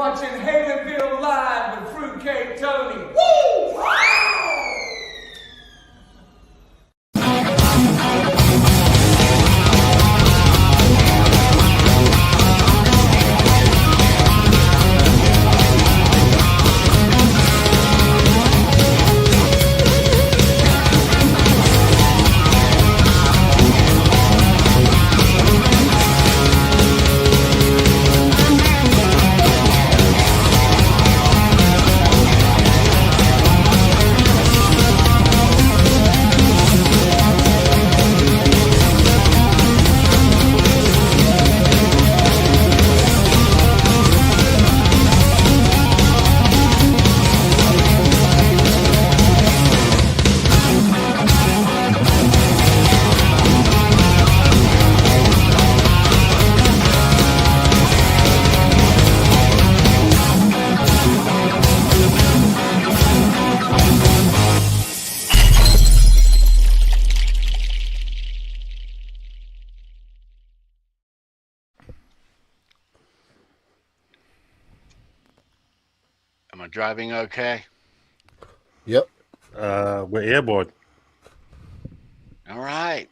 watching Halenville Live with Fruitcake Tony. Woo! Am I driving okay? Yep. We're airborne. All right.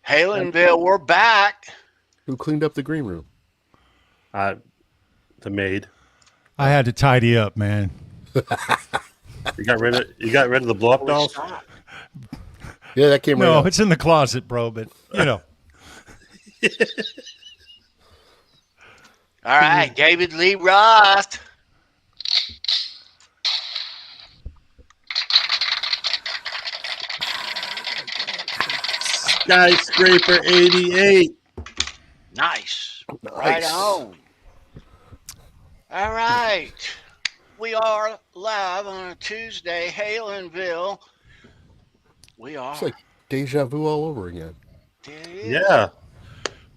Halenville, we're back. Who cleaned up the green room? The maid. I had to tidy up, man. You got rid of the blow up dolls? Yeah, that came right No, out. it's in the closet, bro, but you know. All right, David Lee Roth. Skyscraper 88. Nice. Right on. All right. We are live on a Tuesday, Halenville. We are. It's like deja vu all over again. Yeah.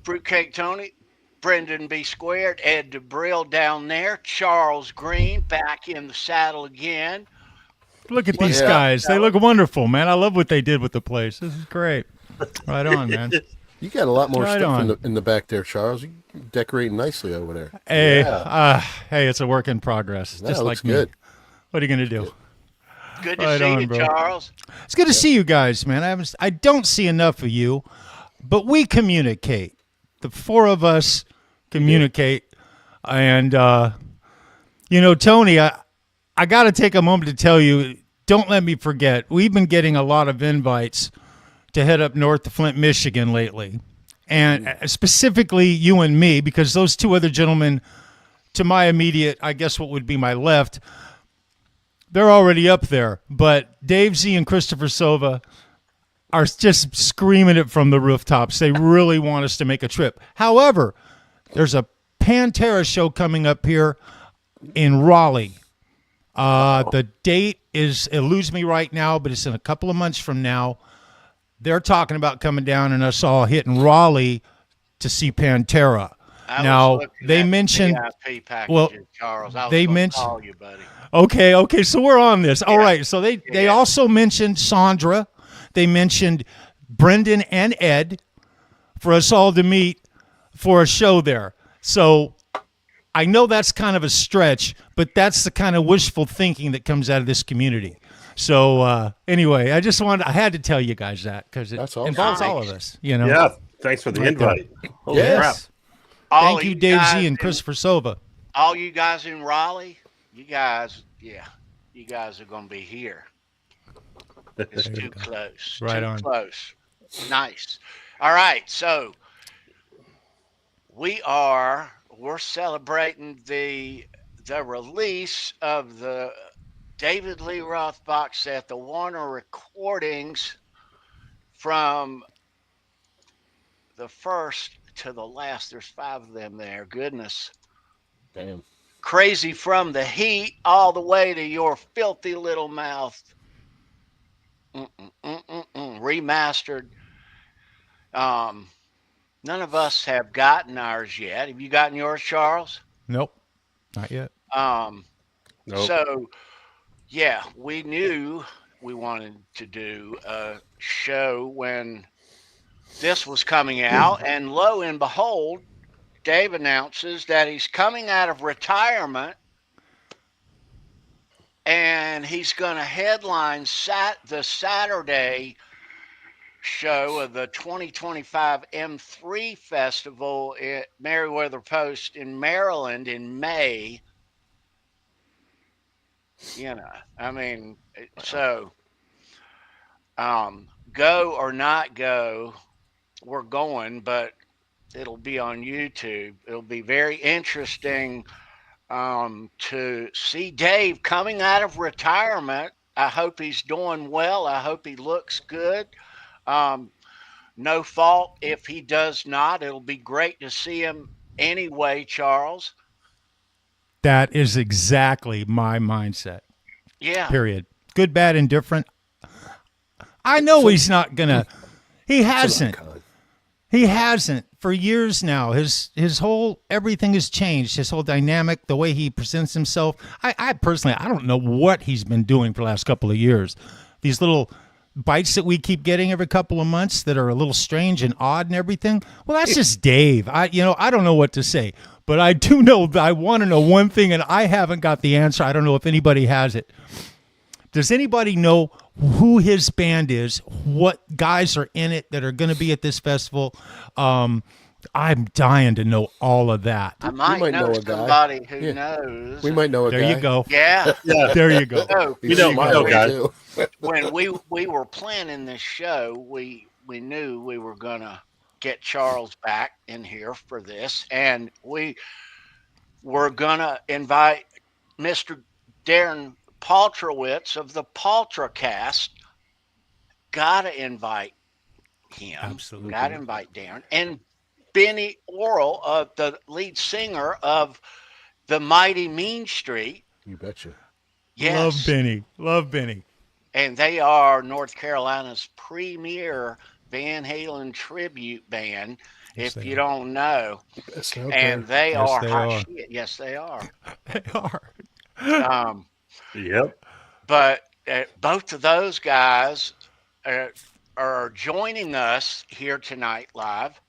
Fruitcake Tony, Brendan B. Squared, Ed DeBrill down there, Charles Green back in the saddle again. Look at these guys. They look wonderful, man. I love what they did with the place. This is great. Right on, man. You got a lot more Right stuff in the back there, Charles. You're decorating nicely over there. Hey, hey, it's a work in progress. That Just looks like me. good. What are you gonna do? Good to Right see on, you, bro. Charles. It's good to see you guys, man. I don't see enough of you, but we communicate. The four of us communicate, and you know, Tony, I got to take a moment to tell you. Don't let me forget. We've been getting a lot of invites to head up north to Flint, Michigan lately, and specifically you and me, because those two other gentlemen to my immediate, I guess what would be my left, they're already up there. But Dave Z and Christopher Silva are just screaming it from the rooftops. They really want us to make a trip. However, there's a Pantera show coming up here in Raleigh. The date eludes me right now, but it's in a couple of months from now. They're talking about coming down and us all hitting Raleigh to see Pantera. Now they mentioned, well, Charles, they mentioned, call you, buddy. Okay, so we're on this. All right, so they also mentioned Sandra. They mentioned Brendan and Ed for us all to meet for a show there. So I know that's kind of a stretch, but that's the kind of wishful thinking that comes out of this community. So anyway, I had to tell you guys that because it involves all of us. You know. Yeah. Thanks for the invite. Holy crap. Thank you, Dave Z and Christopher Silva. All you guys in Raleigh, you guys are going to be here. It's too close. Right too on. Close. Nice. All right, so we're celebrating the release of the David Lee Roth box set, the Warner recordings from the first to the last. There's 5 of them there. Goodness. Damn. Crazy from the heat all the way to your filthy little mouth. Remastered. None of us have gotten ours yet. Have you gotten yours, Charles? Nope, not yet. Nope. So, yeah, we knew we wanted to do a show when this was coming out, and lo and behold, Dave announces that he's coming out of retirement and he's going to headline the Saturday show of the 2025 M3 Festival at Meriwether Post in Maryland in May. You know, I mean, so go or not go, we're going, but it'll be on YouTube. It'll be very interesting to see Dave coming out of retirement. I hope he's doing well. I hope he looks good. No fault if he does not. It'll be great to see him anyway, Charles. That is exactly my mindset. Yeah. Period. Good, bad, indifferent. I know he's not gonna. He hasn't. He hasn't for years now. His whole everything has changed. His whole dynamic, the way he presents himself. I personally, I don't know what he's been doing for the last couple of years. These little bites that we keep getting every couple of months that are a little strange and odd and everything. Well, that's just Dave. I don't know what to say, but I do know that I want to know one thing, and I haven't got the answer. I don't know if anybody has it. Does anybody know who his band is? What guys are in it that are going to be at this festival? I'm dying to know all of that. I might know somebody who knows. We might know a guy. There you go. Yeah. There you go. So, We know guys. when we were planning this show, we knew we were going to get Charles back in here for this, and we were going to invite Mr. Darren Paltrowitz of the Paltrocast. Gotta invite him. Absolutely. Gotta invite Darren. And Binny Oral, the lead singer of the Mighty Mean Street. You betcha. Yes. Love Binny. Love Binny. And they are North Carolina's premier Van Halen tribute band, Yes, if you don't know. Yes, And they Yes, are they hot are. shit. Yes, they are. They are. Yep. But both of those guys are joining us here tonight live.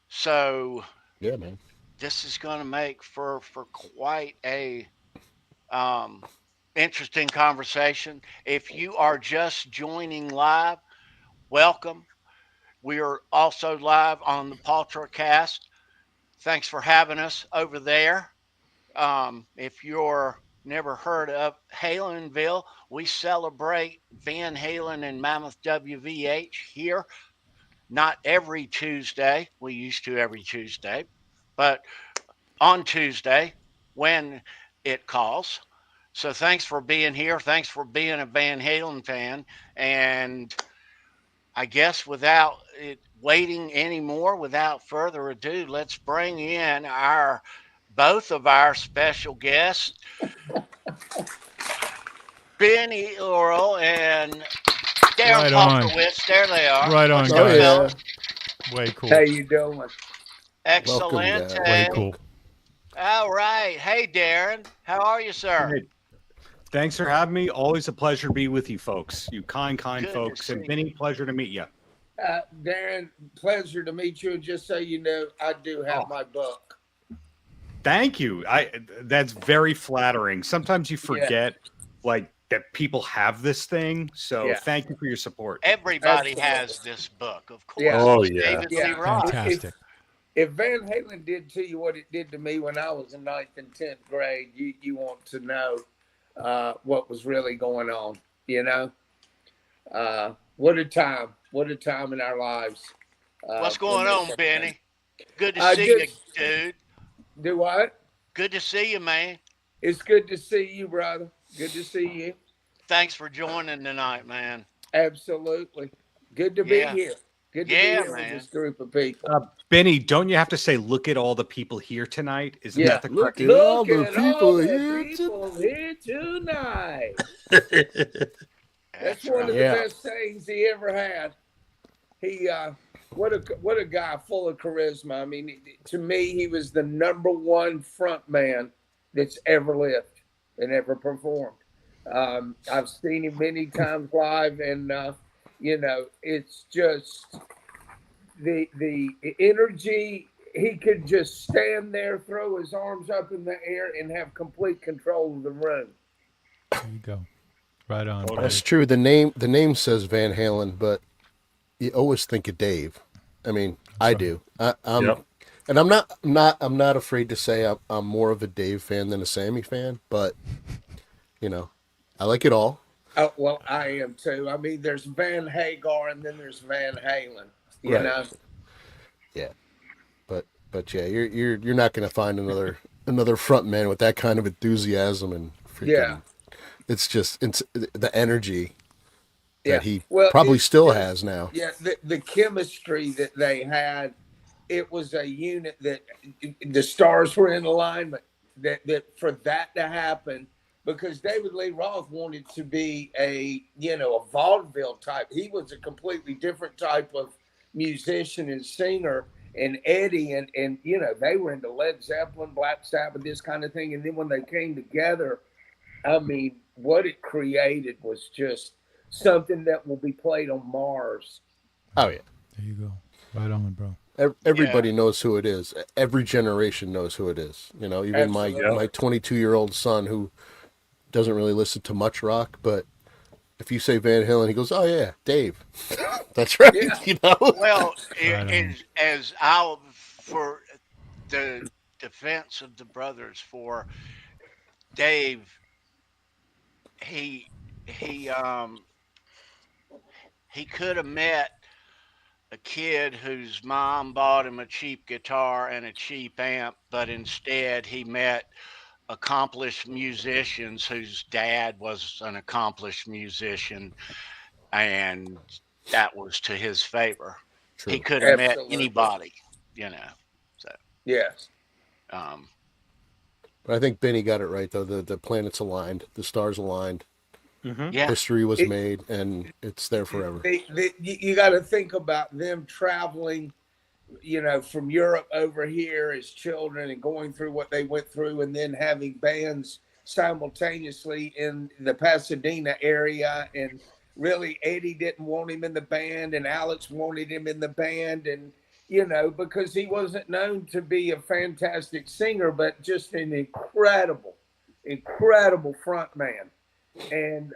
So Yeah, man. this is going to make for quite a interesting conversation. If you are just joining live, welcome. We are also live on the Paltrocast. Thanks for having us over there. If you're never heard of Halenville, we celebrate Van Halen and Mammoth WVH here. Not every Tuesday. We used to every Tuesday. But on Tuesday when it calls. So thanks for being here. Thanks for being a Van Halen fan. And I guess without it waiting anymore, without further ado, let's bring in both of our special guests, Binny Oral and Darren Right on. Paltrowitz. There they are. Right on, Oh, guys. yeah. Way cool. How you doing? Excellent. Welcome, Way cool. All right. Hey, Darren. How are you, sir? Hey, thanks for having me. Always a pleasure to be with you folks. You kind Good to folks. see And you. Binny, pleasure to meet you. Darren, pleasure to meet you. And just so you know, I do have my book. Thank you. That's very flattering. Sometimes you forget like that people have this thing. So Yeah. thank you for your support. Everybody Absolutely. has this book, of course. Yeah. Oh, It's yeah. David Yeah. Lee Roth. Fantastic. If Van Halen did to you what it did to me when I was in 9th and 10th grade, you want to know what was really going on, you know? What a time. What a time in our lives. What's going on, Benny? Good to I see you, just- dude. Do what? Good to see you, man. It's good to see you, brother. Good to see you. Thanks for joining tonight, man. Absolutely. Good to be Yeah. here. Good to Yeah, be here man. with this group of people. Benny, don't you have to say, look at all the people here tonight? Isn't Yeah. that the correct? Look at all the Look at people all the here people here tonight. That's That's one of the Yeah. best sayings he ever had. He, what a guy full of charisma. I mean, to me, he was the number one front man that's ever lived and ever performed. I've seen him many times live, and it's just the energy he could just stand there, throw his arms up in the air, and have complete control of the room. There you go. Right on. That's true. The name says Van Halen, but you always think of Dave. I mean, I do. And I'm not afraid to say I'm more of a Dave fan than a Sammy fan, but you know, I like it all. Oh, well, I am too. I mean, there's Van Hagar and then there's Van Halen. You know. Yeah, but yeah, you're not going to find another front man with that kind of enthusiasm and freaking. It's the energy that he probably still has now. Yeah, the chemistry that they had, it was a unit that the stars were in alignment. That for that to happen, because David Lee Roth wanted to be a vaudeville type. He was a completely different type of musician and singer. And Eddie and they were into Led Zeppelin, Black Sabbath, this kind of thing. And then when they came together, I mean, what it created was just something that will be played on Mars. Oh yeah, there you go. Right on, bro. Everybody knows who it is. Every generation knows who it is. You know, even my 22-year-old son who doesn't really listen to much rock, but if you say Van Halen, he goes, "Oh yeah, Dave." That's right. Yeah. You know. Well, as I'll for the defense of the brothers, for Dave, he could have met a kid whose mom bought him a cheap guitar and a cheap amp, but instead he met accomplished musicians whose dad was an accomplished musician, and that was to his favor. True. He could have met anybody, So yes. But I think Binny got it right though. The planets aligned, the stars aligned. Mm-hmm. Yeah. History was made, and it's there forever. You got to think about them traveling, from Europe over here as children and going through what they went through, and then having bands simultaneously in the Pasadena area. And really, Eddie didn't want him in the band, and Alex wanted him in the band, and because he wasn't known to be a fantastic singer, but just an incredible front man. And,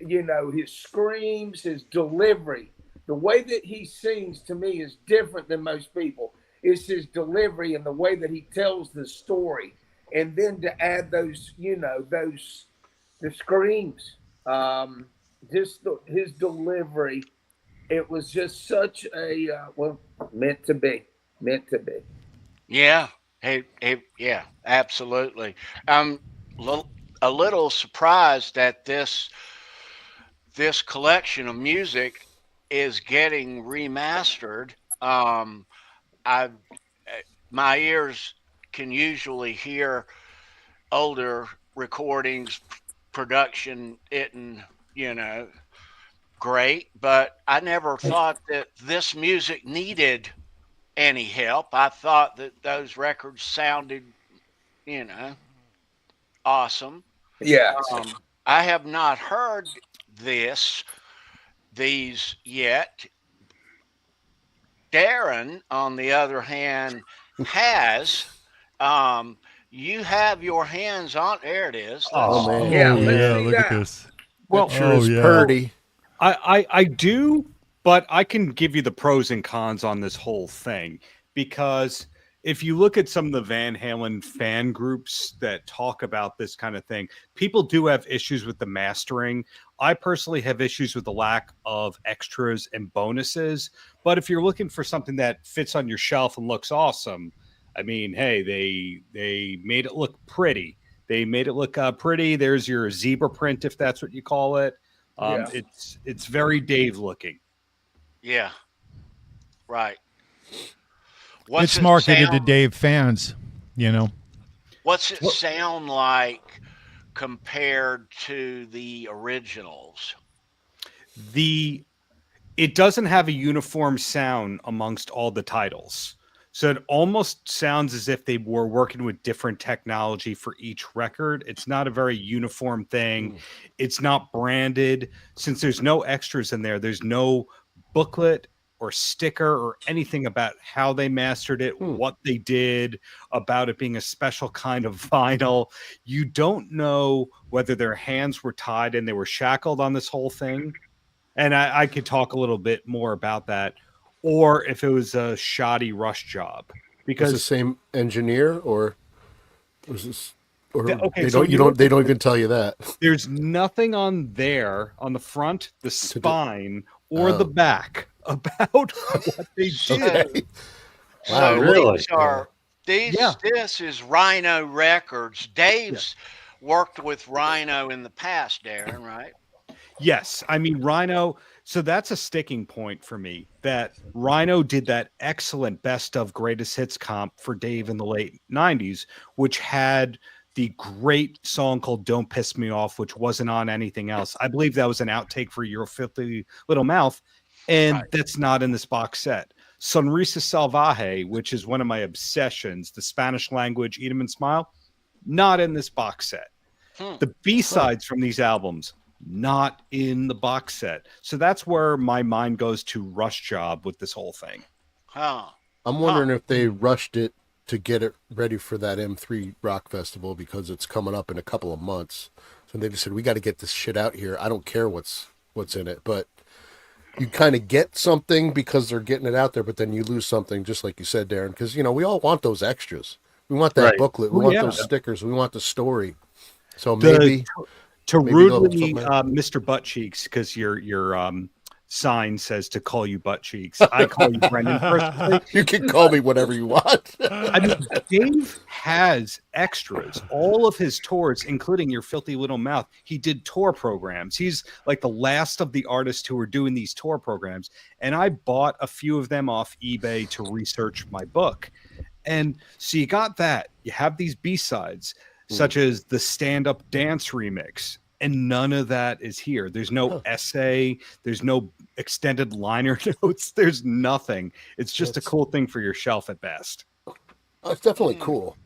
his screams, his delivery, the way that he sings to me is different than most people. It's his delivery and the way that he tells the story. And then to add those, the screams, his delivery, it was just such a, meant to be. Yeah. Yeah, absolutely. A little surprised that this collection of music is getting remastered. My ears can usually hear older recordings, production isn't, great, but I never thought that this music needed any help. I thought that those records sounded, awesome. Yeah. I have not heard these yet. Darren, on the other hand, has. You have your hands on. There it is. Oh man! Yeah, let's see look that. at this. Well, Sure is purdy. I do, but I can give you the pros and cons on this whole thing, because if you look at some of the Van Halen fan groups that talk about this kind of thing, people do have issues with the mastering. I personally have issues with the lack of extras and bonuses. But if you're looking for something that fits on your shelf and looks awesome, I mean, hey, they made it look pretty. They made it look pretty. There's your zebra print, if that's what you call it. It's very Dave looking. Yeah. Right. It's marketed to Dave fans, What's it sound like compared to the originals? It doesn't have a uniform sound amongst all the titles. So it almost sounds as if they were working with different technology for each record. It's not a very uniform thing. It's not branded. Since there's no extras in there, there's no booklet, or sticker or anything about how they mastered it, what they did, about it being a special kind of vinyl. You don't know whether their hands were tied and they were shackled on this whole thing. And I could talk a little bit more about that, or if it was a shoddy rush job. Because the same engineer, or was this? Or okay, they so don't even tell you that. There's nothing on the front, the spine, or the back about what they did. Okay. So really? this is Rhino Records. Dave's worked with Rhino in the past, Darren, right? Yes, I mean Rhino. So that's a sticking point for me. That Rhino did that excellent best of greatest hits comp for Dave in the late '90s, which had the great song called "Don't Piss Me Off," which wasn't on anything else. I believe that was an outtake for Your Filthy Little Mouth, and that's not in this box set. Sonrisa Salvaje, which is one of my obsessions, the Spanish language "Eat 'Em and Smile," not in this box set. The B-sides from these albums, not in the box set. So that's where my mind goes to Rush Job with this whole thing. I'm wondering if they rushed it to get it ready for that M3 Rock Festival because it's coming up in a couple of months. So they just said, we got to get this shit out here. I don't care what's in it, but you kind of get something because they're getting it out there, but then you lose something, just like you said, Darren, because, you know, we all want those extras. We want that booklet. We want those stickers. We want the story. So maybe rudely, Mr. Butt Cheeks, because your sign says to call you Butt Cheeks. I call you Brendan personally. You can call me whatever you want. I mean, Dave has extras. All of his tours, including Your Filthy Little Mouth, he did tour programs. He's like the last of the artists who are doing these tour programs. And I bought a few of them off eBay to research my book. And so you got that. You have these B-sides, such as the stand-up dance remix. And none of that is here. There's no essay. There's no extended liner notes. There's nothing. It's just a cool thing for your shelf at best. It's definitely cool.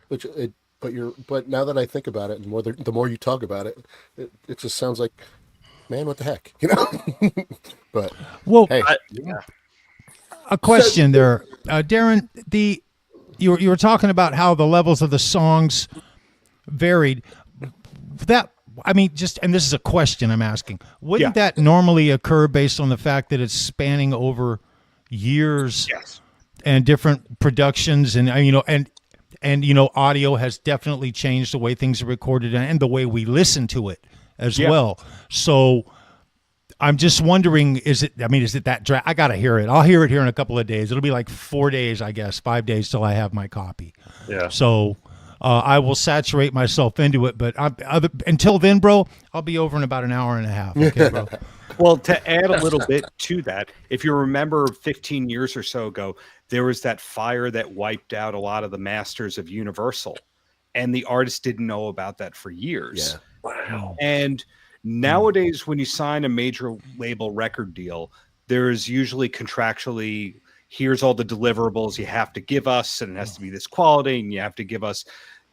But now that I think about it, and the more you talk about it, it just sounds like, man, what the heck, you know? But hey, a question there, Darren. You were talking about how the levels of the songs varied. I mean, and this is a question I'm asking. Wouldn't that normally occur based on the fact that it's spanning over years and different productions, and audio has definitely changed the way things are recorded and the way we listen to it as well. So I'm just wondering, is it that I got to hear it. I'll hear it here in a couple of days. It'll be like 4 days, I guess, 5 days till I have my copy. Yeah. So I will saturate myself into it, but until then, bro, I'll be over in about an hour and a half. Okay, bro. Well, to add a little bit to that, if you remember 15 years or so ago, there was that fire that wiped out a lot of the masters of Universal, and the artists didn't know about that for years. Yeah. Wow. And nowadays, when you sign a major label record deal, there's usually contractually, here's all the deliverables you have to give us, and it has to be this quality, and you have to give us,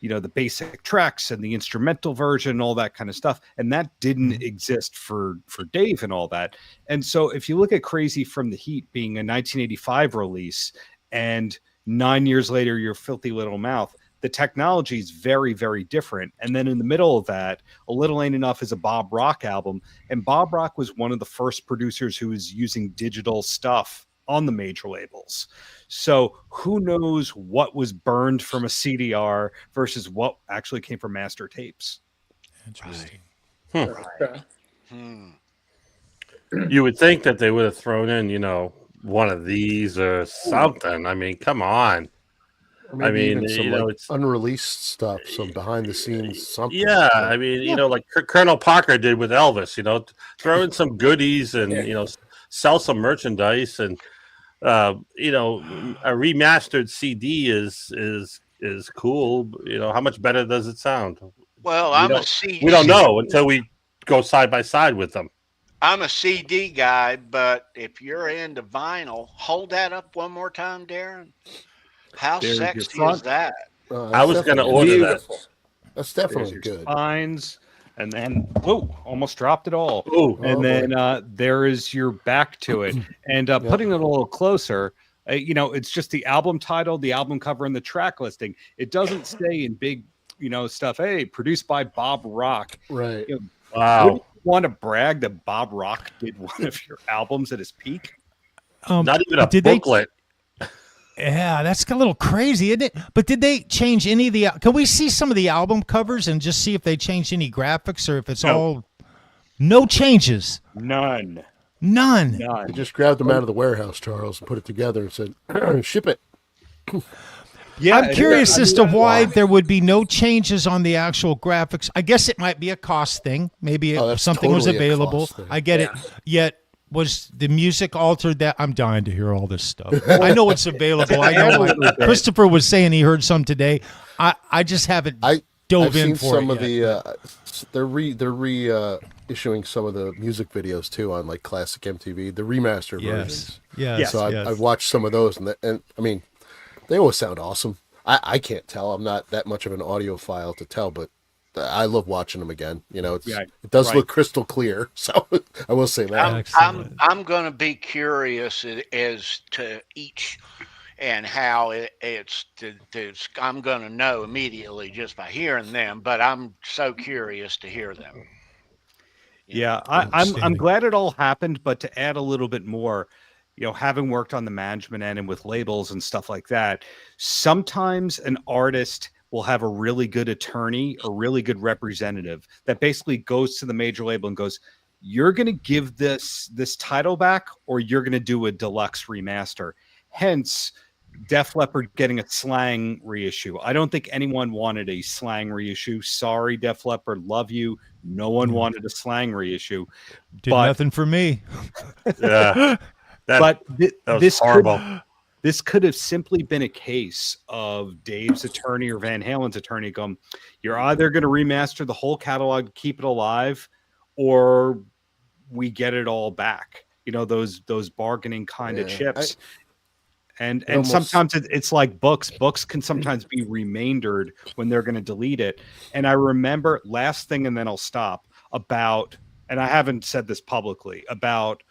the basic tracks and the instrumental version, all that kind of stuff. And that didn't exist for Dave and all that. And so if you look at Crazy from the Heat being a 1985 release, and 9 years later, Your Filthy Little Mouth, the technology is very, very different. And then in the middle of that, A Little Ain't Enough is a Bob Rock album. And Bob Rock was one of the first producers who was using digital stuff on the major labels. So who knows what was burned from a CDR versus what actually came from master tapes. Interesting. You would think that they would have thrown in, one of these or something. I mean, come on. I mean, it's unreleased stuff, some behind the scenes something. Yeah, I mean, like Colonel Parker did with Elvis. Throw in some goodies and sell some merchandise, and a remastered CD is cool. How much better does it sound? Well, we don't know until we go side by side with them. I'm a CD guy, but if you're into vinyl, hold that up one more time, Darren. How sexy is that? I was going to order that. That's definitely good. Spines, And then, almost dropped it all. Ooh. And then there is your back to it. And putting it a little closer, it's just the album title, the album cover, and the track listing. It doesn't say in big, stuff, hey, produced by Bob Rock. Right. Wow. Wouldn't you want to brag that Bob Rock did one of your albums at his peak? Not even a booklet. Yeah, that's a little crazy, isn't it? But did they change any of the? Can we see some of the album covers and just see if they changed any graphics or if it's all no changes? None. They just grabbed them out of the warehouse, Charles, and put it together and said, "Ship it." Yeah, I'm curious as to why there would be no changes on the actual graphics. I guess it might be a cost thing. Maybe if something was available. I get it. Yet. Was the music altered? That I'm dying to hear all this stuff. I know it's available. I know. Christopher was saying he heard some today. I just haven't dove in for some it of yet. they're issuing some of the music videos too on like classic MTV, the remaster versions. Yes. So I've watched some of those, and I mean, they always sound awesome. I can't tell. I'm not that much of an audiophile to tell, but I love watching them again. It does look crystal clear. So I will say that. I'm going to be curious as to each and how it's. I'm going to know immediately just by hearing them, but I'm so curious to hear them. Yeah, I'm glad it all happened, but to add a little bit more, having worked on the management end and with labels and stuff like that, sometimes an artist will have a really good attorney or really good representative that basically goes to the major label and goes, you're going to give this title back or you're going to do a deluxe remaster. Hence, Def Leppard getting a Slang reissue. I don't think anyone wanted a Slang reissue. Sorry, Def Leppard, love you. No one wanted a Slang reissue. Did nothing for me. Yeah. That was horrible. This could have simply been a case of Dave's attorney or Van Halen's attorney going, you're either going to remaster the whole catalog to keep it alive, or we get it all back. Those bargaining kind of chips. And sometimes it's like books. Books can sometimes be remaindered when they're going to delete it. And I remember, last thing, and then I'll stop, and I haven't said this publicly, about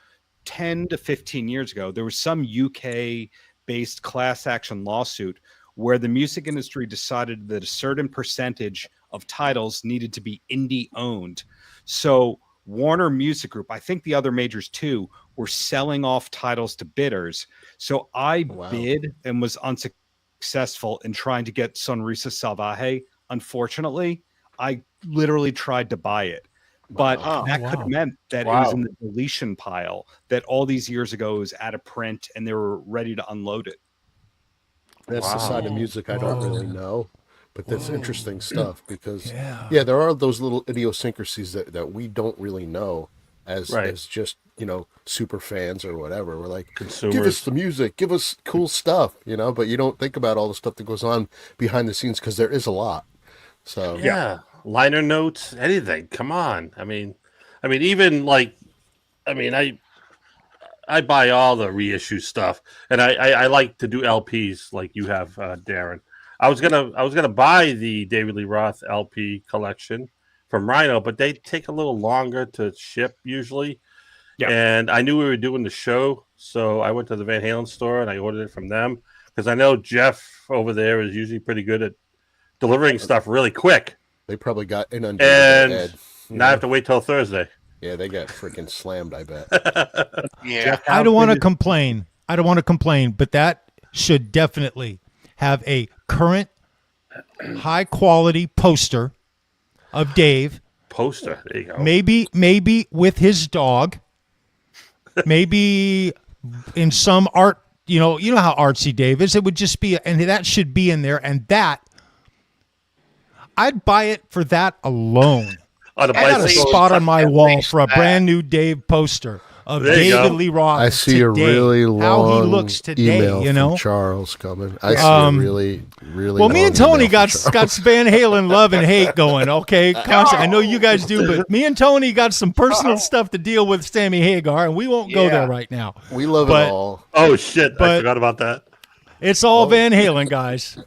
10 to 15 years ago, there was some UK-based class action lawsuit where the music industry decided that a certain percentage of titles needed to be indie owned. So Warner Music Group, I think the other majors too, were selling off titles to bidders. So I bid and was unsuccessful in trying to get Sonrisa Salvaje. Unfortunately, I literally tried to buy it. But that could have meant that it was in the deletion pile, that all these years ago it was out of print and they were ready to unload it. That's the side of music I don't really know, but that's interesting stuff because, there are those little idiosyncrasies that we don't really know as just, super fans or whatever. We're like, consumers. Give us the music, give us cool stuff, but you don't think about all the stuff that goes on behind the scenes because there is a lot. So liner notes, anything. Come on. I mean, even like, I buy all the reissue stuff, and I like to do LPs like you have, Darren. I was gonna buy the David Lee Roth LP collection from Rhino, but they take a little longer to ship usually. Yeah. And I knew we were doing the show, so I went to the Van Halen store and I ordered it from them because I know Jeff over there is usually pretty good at delivering stuff really quick. They probably got inundated. And now I have to wait till Thursday. Yeah, they got freaking slammed, I bet. I don't want to complain. But that should definitely have a current, high-quality poster of Dave. Poster, there you go. Maybe with his dog. Maybe in some art, you know how artsy Dave is. It would just be, and that should be in there, and that. I'd buy it for that alone. I got a spot on my wall for a brand new Dave poster of David Lee Roth. I see today, a really long how he looks today, email from Charles coming. I see a really well, me and Tony got Van Halen love and hate going. Okay, I know you guys do, but me and Tony got some personal stuff to deal with Sammy Hagar, and we won't go there right now. We love it all. Oh shit! I forgot about that. It's all Van Halen, guys.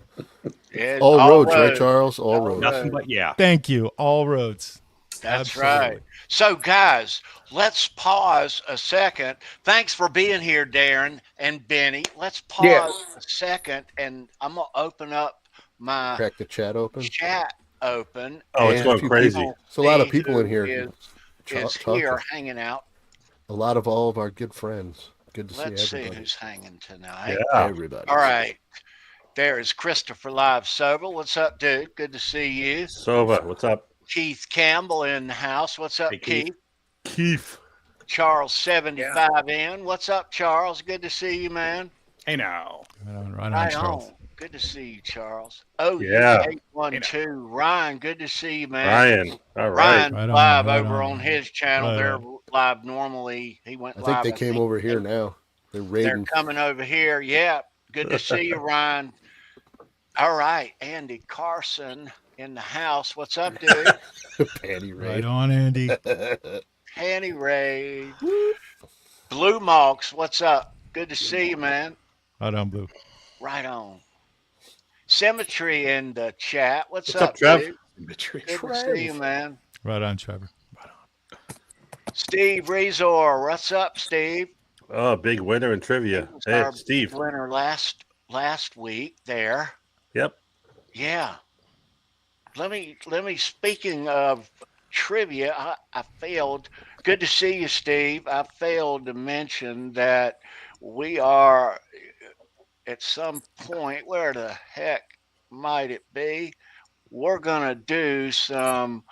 All roads, right, Charles? All roads. Nothing but Thank you. All roads. That's Absolutely. right. So, guys, let's pause a second. Thanks for being here, Darren and Benny. Let's Yeah. pause a second, and I'm going to open up my Crack the chat open. chat open. Oh, it's and going few crazy. people. It's a lot of see people in who here. Is Talking. here hanging out. A lot of all of our good friends. Good to Let's see see everybody. who's hanging tonight. Yeah. Everybody. All right. There is Christopher Live Sobel. What's up, dude? Good to see you. Sova, what's up? Keith Campbell in the house. What's up, Hey, Keith? Keith. Charles 75 in. What's up, Charles? Good to see you, man. Hey now. Right on, Right Charles. on. Good to see you, Charles. Oh, Yeah. 812. Ryan, good to see you, man. Ryan. All right. Ryan Right on, live right over on. on his channel. Right They're on. live normally. He went I live. think they came over here now. They're They're raiding. coming over here. Yeah. Good to see you, Ryan. All right. Andy Carson in the house. What's up, dude? Panty Right raid. on, Andy. Hanny Ray. Blue Mox. What's up? Good to see you, man. Right on, Blue. Right on. Symmetry in the chat. What's What's up, Trev? dude? Good to see you, man. Right on, Trevor. Steve Rezor. What's up, Steve? Oh, big winner in trivia. He was Hey, our Steve. winner last week there. Yep. Yeah. Let me speaking of trivia, I failed. Good to see you, Steve. I failed to mention that we are at some point, where the heck might it be? We're gonna do some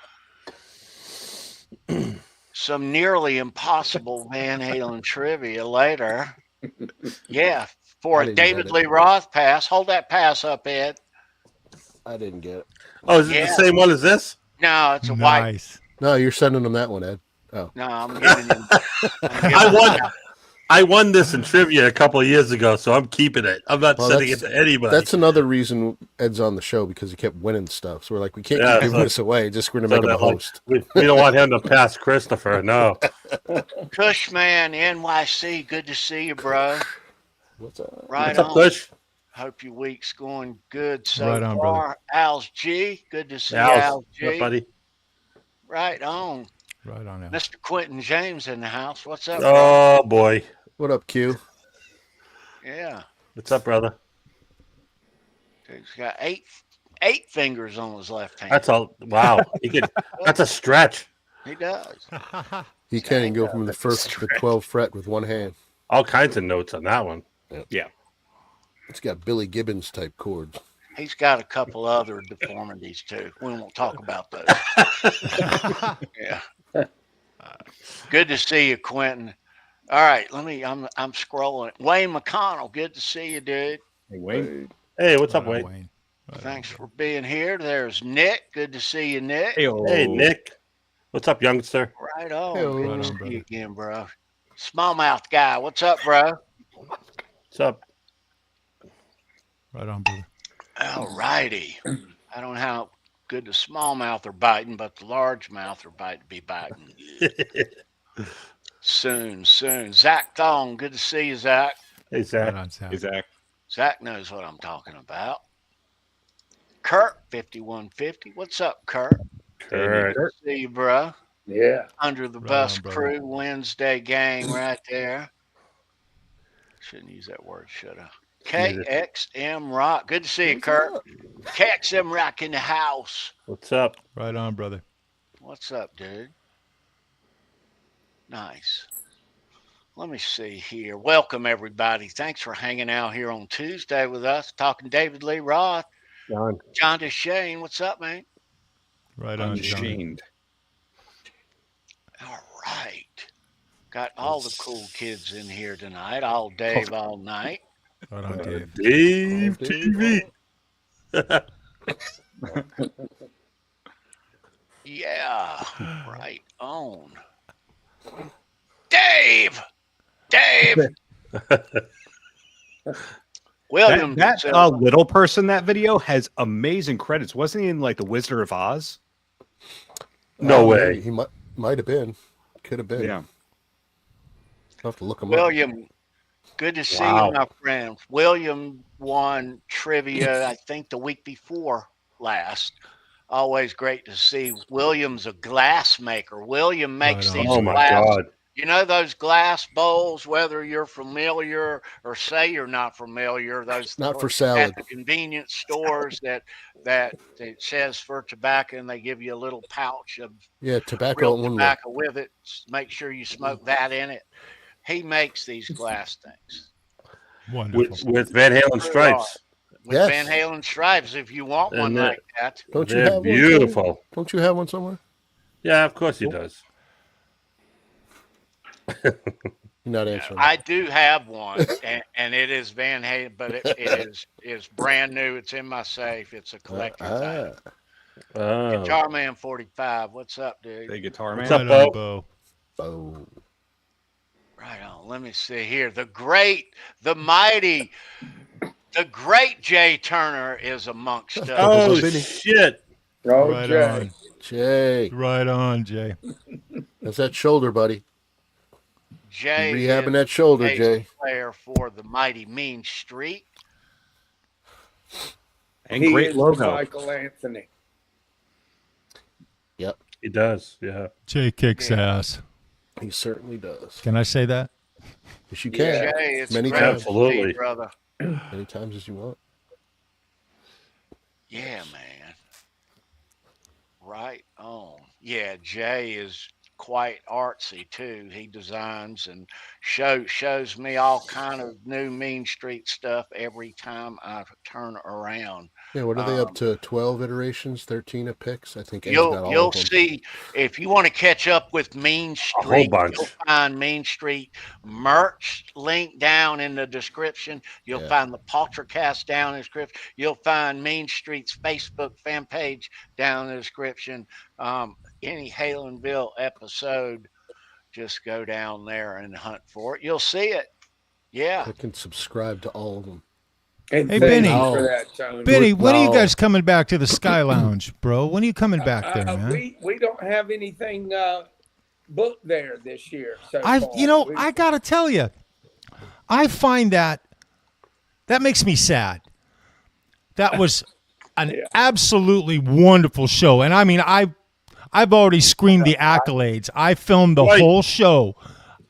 nearly impossible Van Halen trivia later. Yeah, for I a didn't David get it. Lee Roth pass. Hold that pass up, Ed. I didn't get it. Oh, is it Yeah. the same one as this? No, it's a white. Nice. No, you're sending them that one, Ed. Oh, No, I'm giving him. I won this in trivia a couple of years ago, so I'm keeping it. I'm not Well, sending it that's- to anybody. that's another reason Ed's on the show, because he kept winning stuff. So we're like, we can't Yeah, keep giving so- this away. Just we're gonna so make him a that, like, host. we don't want him to pass Christopher. No. Cushman NYC. Good to see you, bro. What's up? Right What's up, on. Kush? Hope your week's going good so Right on, far. brother. Al's G. Good to see Al, Al what's up, G. buddy? Right on. Right on, Al. Mr. Quentin James in the house. What's up, bro? Oh boy. What up, Q? Yeah. What's up, brother? He's got eight fingers on his left hand. That's all. Wow. That's a stretch. He does. He can't even go from the first to the 12th fret with one hand. All kinds of notes on that one. Yeah. It's got Billy Gibbons type chords. He's got a couple other deformities too. We won't talk about those. Yeah. Good to see you, Quentin. All right, I'm scrolling. Wayne McConnell, good to see you, dude. Hey, Wayne. Hey, what's Right up, on, Wayne? Wayne. Right Thanks on. for being here. There's Nick. Good to see you, Nick. Hey, Nick. What's up, youngster? Right on. Hey-o. Good Right to on, see brother. you again, bro. Smallmouth guy. What's up, bro? What's up? Right on, brother. All righty. I don't know how good the smallmouth are biting, but the largemouth are be biting. Soon. Zach Thong. Good to see you, Zach. Hey, Right Zach. on, Sam. Hey, Zach. Zach knows what I'm talking about. Kurt, 5150. What's up, Kurt? Kurt. Good to see you, bro. Yeah. Under the Right Bus on, brother. Crew Wednesday gang right there. Shouldn't use that word, should I? KXM Rock. Good to see you, Kurt. KXM Rock in the house. What's up? Right on, brother. What's up, dude? Nice. Let me see here. Welcome, everybody. Thanks for hanging out here on Tuesday with us, talking David Lee Roth. John. John DeShane, what's up, man? Right on, John. Unchained. All right. Got all the cool kids in here tonight. All Dave, all night. Right on, Dave. Dave TV. Yeah, right on. Dave! William. That little person, that video has amazing credits. Wasn't he in like The Wizard of Oz? No way. He might have been. Could have been. Yeah. I'll have to look him up. William, good to see Wow. you, my friend. William won trivia, I think, the week before last. always great to see William's a glass maker. William makes Right on. these Oh my glass. God. You know those glass bowls, whether you're familiar or say you're not familiar, those Not for at salad. the convenience stores that it says for tobacco, and they give you a little pouch of Yeah, tobacco real at one look. tobacco with it. Make sure you smoke that in it. He makes these glass things. Wonderful. With Van Halen stripes. With Yes. Van Halen stripes, if you want one And like that. Don't you They're have one? Tony? beautiful. Don't you have one somewhere? Yeah, of course he does. You're not answering. I do have one, and it is Van Halen, but it's brand new. It's in my safe. It's a collector's item. Oh. Guitar Man 45. What's up, dude? Hey, guitar man. What's up, Right on, Bo? Bo. Oh, Right on. Let me see here. The great, the mighty, the great Jay Turner is amongst us. Oh, Binny. shit. Oh, Right Jay. on. Jay, Right on, Jay. that's that shoulder, buddy. Jay Rehabbing is that shoulder, a Jay. player for the mighty Mean Street. And He great is logo. Michael Anthony. Yep, He does. Yeah. Jay kicks Yeah. ass. he certainly does. Can I say that? Yes, you can. Yeah. Jay, it's Many great times. to see, Absolutely. brother. Many times as you want. Yeah, man. Right on. Yeah, Jay is quite artsy too. He designs and shows me all kind of new Mean Street stuff every time I turn around. Yeah, what are they up to? 12 iterations, 13 a picks? I think A's got all You'll of them. see if you want to catch up with Mean whole Street, bunch. you'll find Mean Street merch link down in the description. You'll Yeah. find the Paltrocast down in the description. You'll find Mean Street's Facebook fan page down in the description. Any Halenville episode, just go down there and hunt for it. You'll see it. Yeah. I can subscribe to all of them. And Hey, thank Binny. you for that, Tony. Benny, when are you No. guys coming back to the Sky Lounge, bro? When are you coming back there, man? We don't have anything booked there this year. So I far. I gotta tell you, I find that makes me sad. That was an Yeah. absolutely wonderful show, and I mean, I've already screamed the accolades. I filmed the Right. whole show.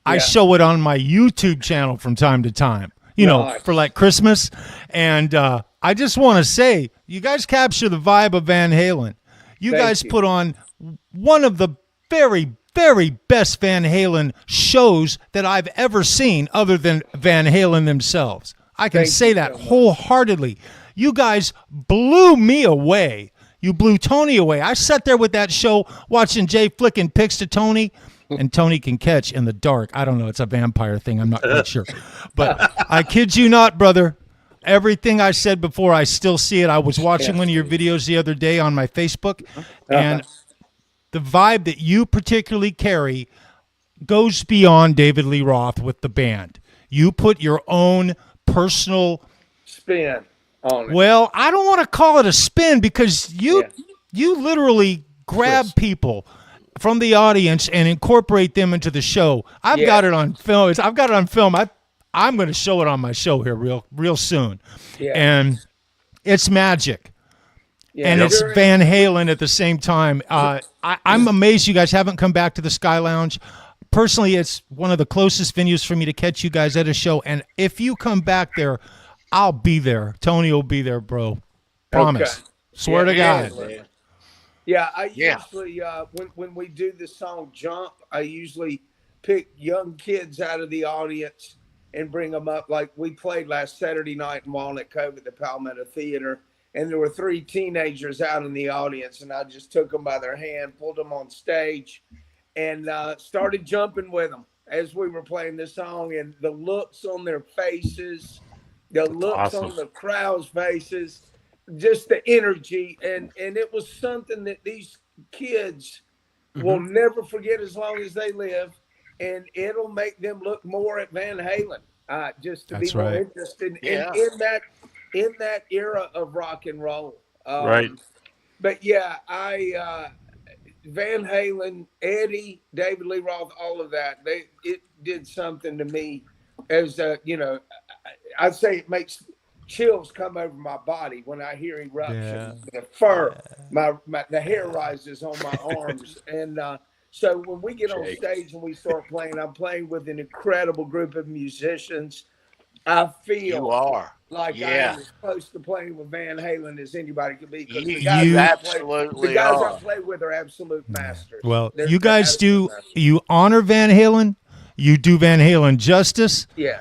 I Yeah. show it on my YouTube channel from time to time, you know, Nice. for like Christmas. And I just want to say, you guys capture the vibe of Van Halen. You Thank guys you. put on one of the very, very best Van Halen shows that I've ever seen other than Van Halen themselves. I can Thank say you that so much. wholeheartedly. You guys blew me away. You blew Tony away. I sat there with that show watching Jay flicking pics to Tony, and Tony can catch in the dark. I don't know. It's a vampire thing. I'm not quite sure. But I kid you not, brother. Everything I said before, I still see it. I was watching one of your videos the other day on my Facebook, and the vibe that you particularly carry goes beyond David Lee Roth with the band. You put your own personal, spin on it. well, I don't want to call it a spin because Yeah. you literally grab Twist. people from the audience and incorporate them into the show. I've Yeah. got it on film. I've got it on film. I'm going to show it on my show here real soon. Yeah. And it's magic. Yeah, And it's during- Van Halen at the same time. I'm amazed you guys haven't come back to the Sky Lounge. Personally, it's one of the closest venues for me to catch you guys at a show. And if you come back there, I'll be there. Tony will be there, bro. Promise. Okay. Swear to Yeah, God. man. Yeah, I Yeah. usually when we do the song "Jump," I usually pick young kids out of the audience and bring them up. Like we played last Saturday night in Walnut Cove at the Palmetto Theater, and there were 3 teenagers out in the audience, and I just took them by their hand, pulled them on stage, and started jumping with them as we were playing the song. And the looks on their faces, the looks awesome. on the crowd's faces, just the energy, and it was something that these kids will never forget as long as they live, and it'll make them look more at Van Halen, just to That's be more right. interested Yeah. in that era of rock and roll. Right. But yeah, Van Halen, Eddie, David Lee Roth, all of that, it did something to me as I'd say it makes chills come over my body when I hear Eruption. Yeah. The fur, the hair rises on my arms. And so when we get on stage and we start playing, I'm playing with an incredible group of musicians. I feel You are. like I Yeah. am as close to playing with Van Halen as anybody could be. Because You You- absolutely the guys I are. play with are absolute masters. Well, They're you guys absolute do. masters. You honor Van Halen. You do Van Halen justice. Yeah,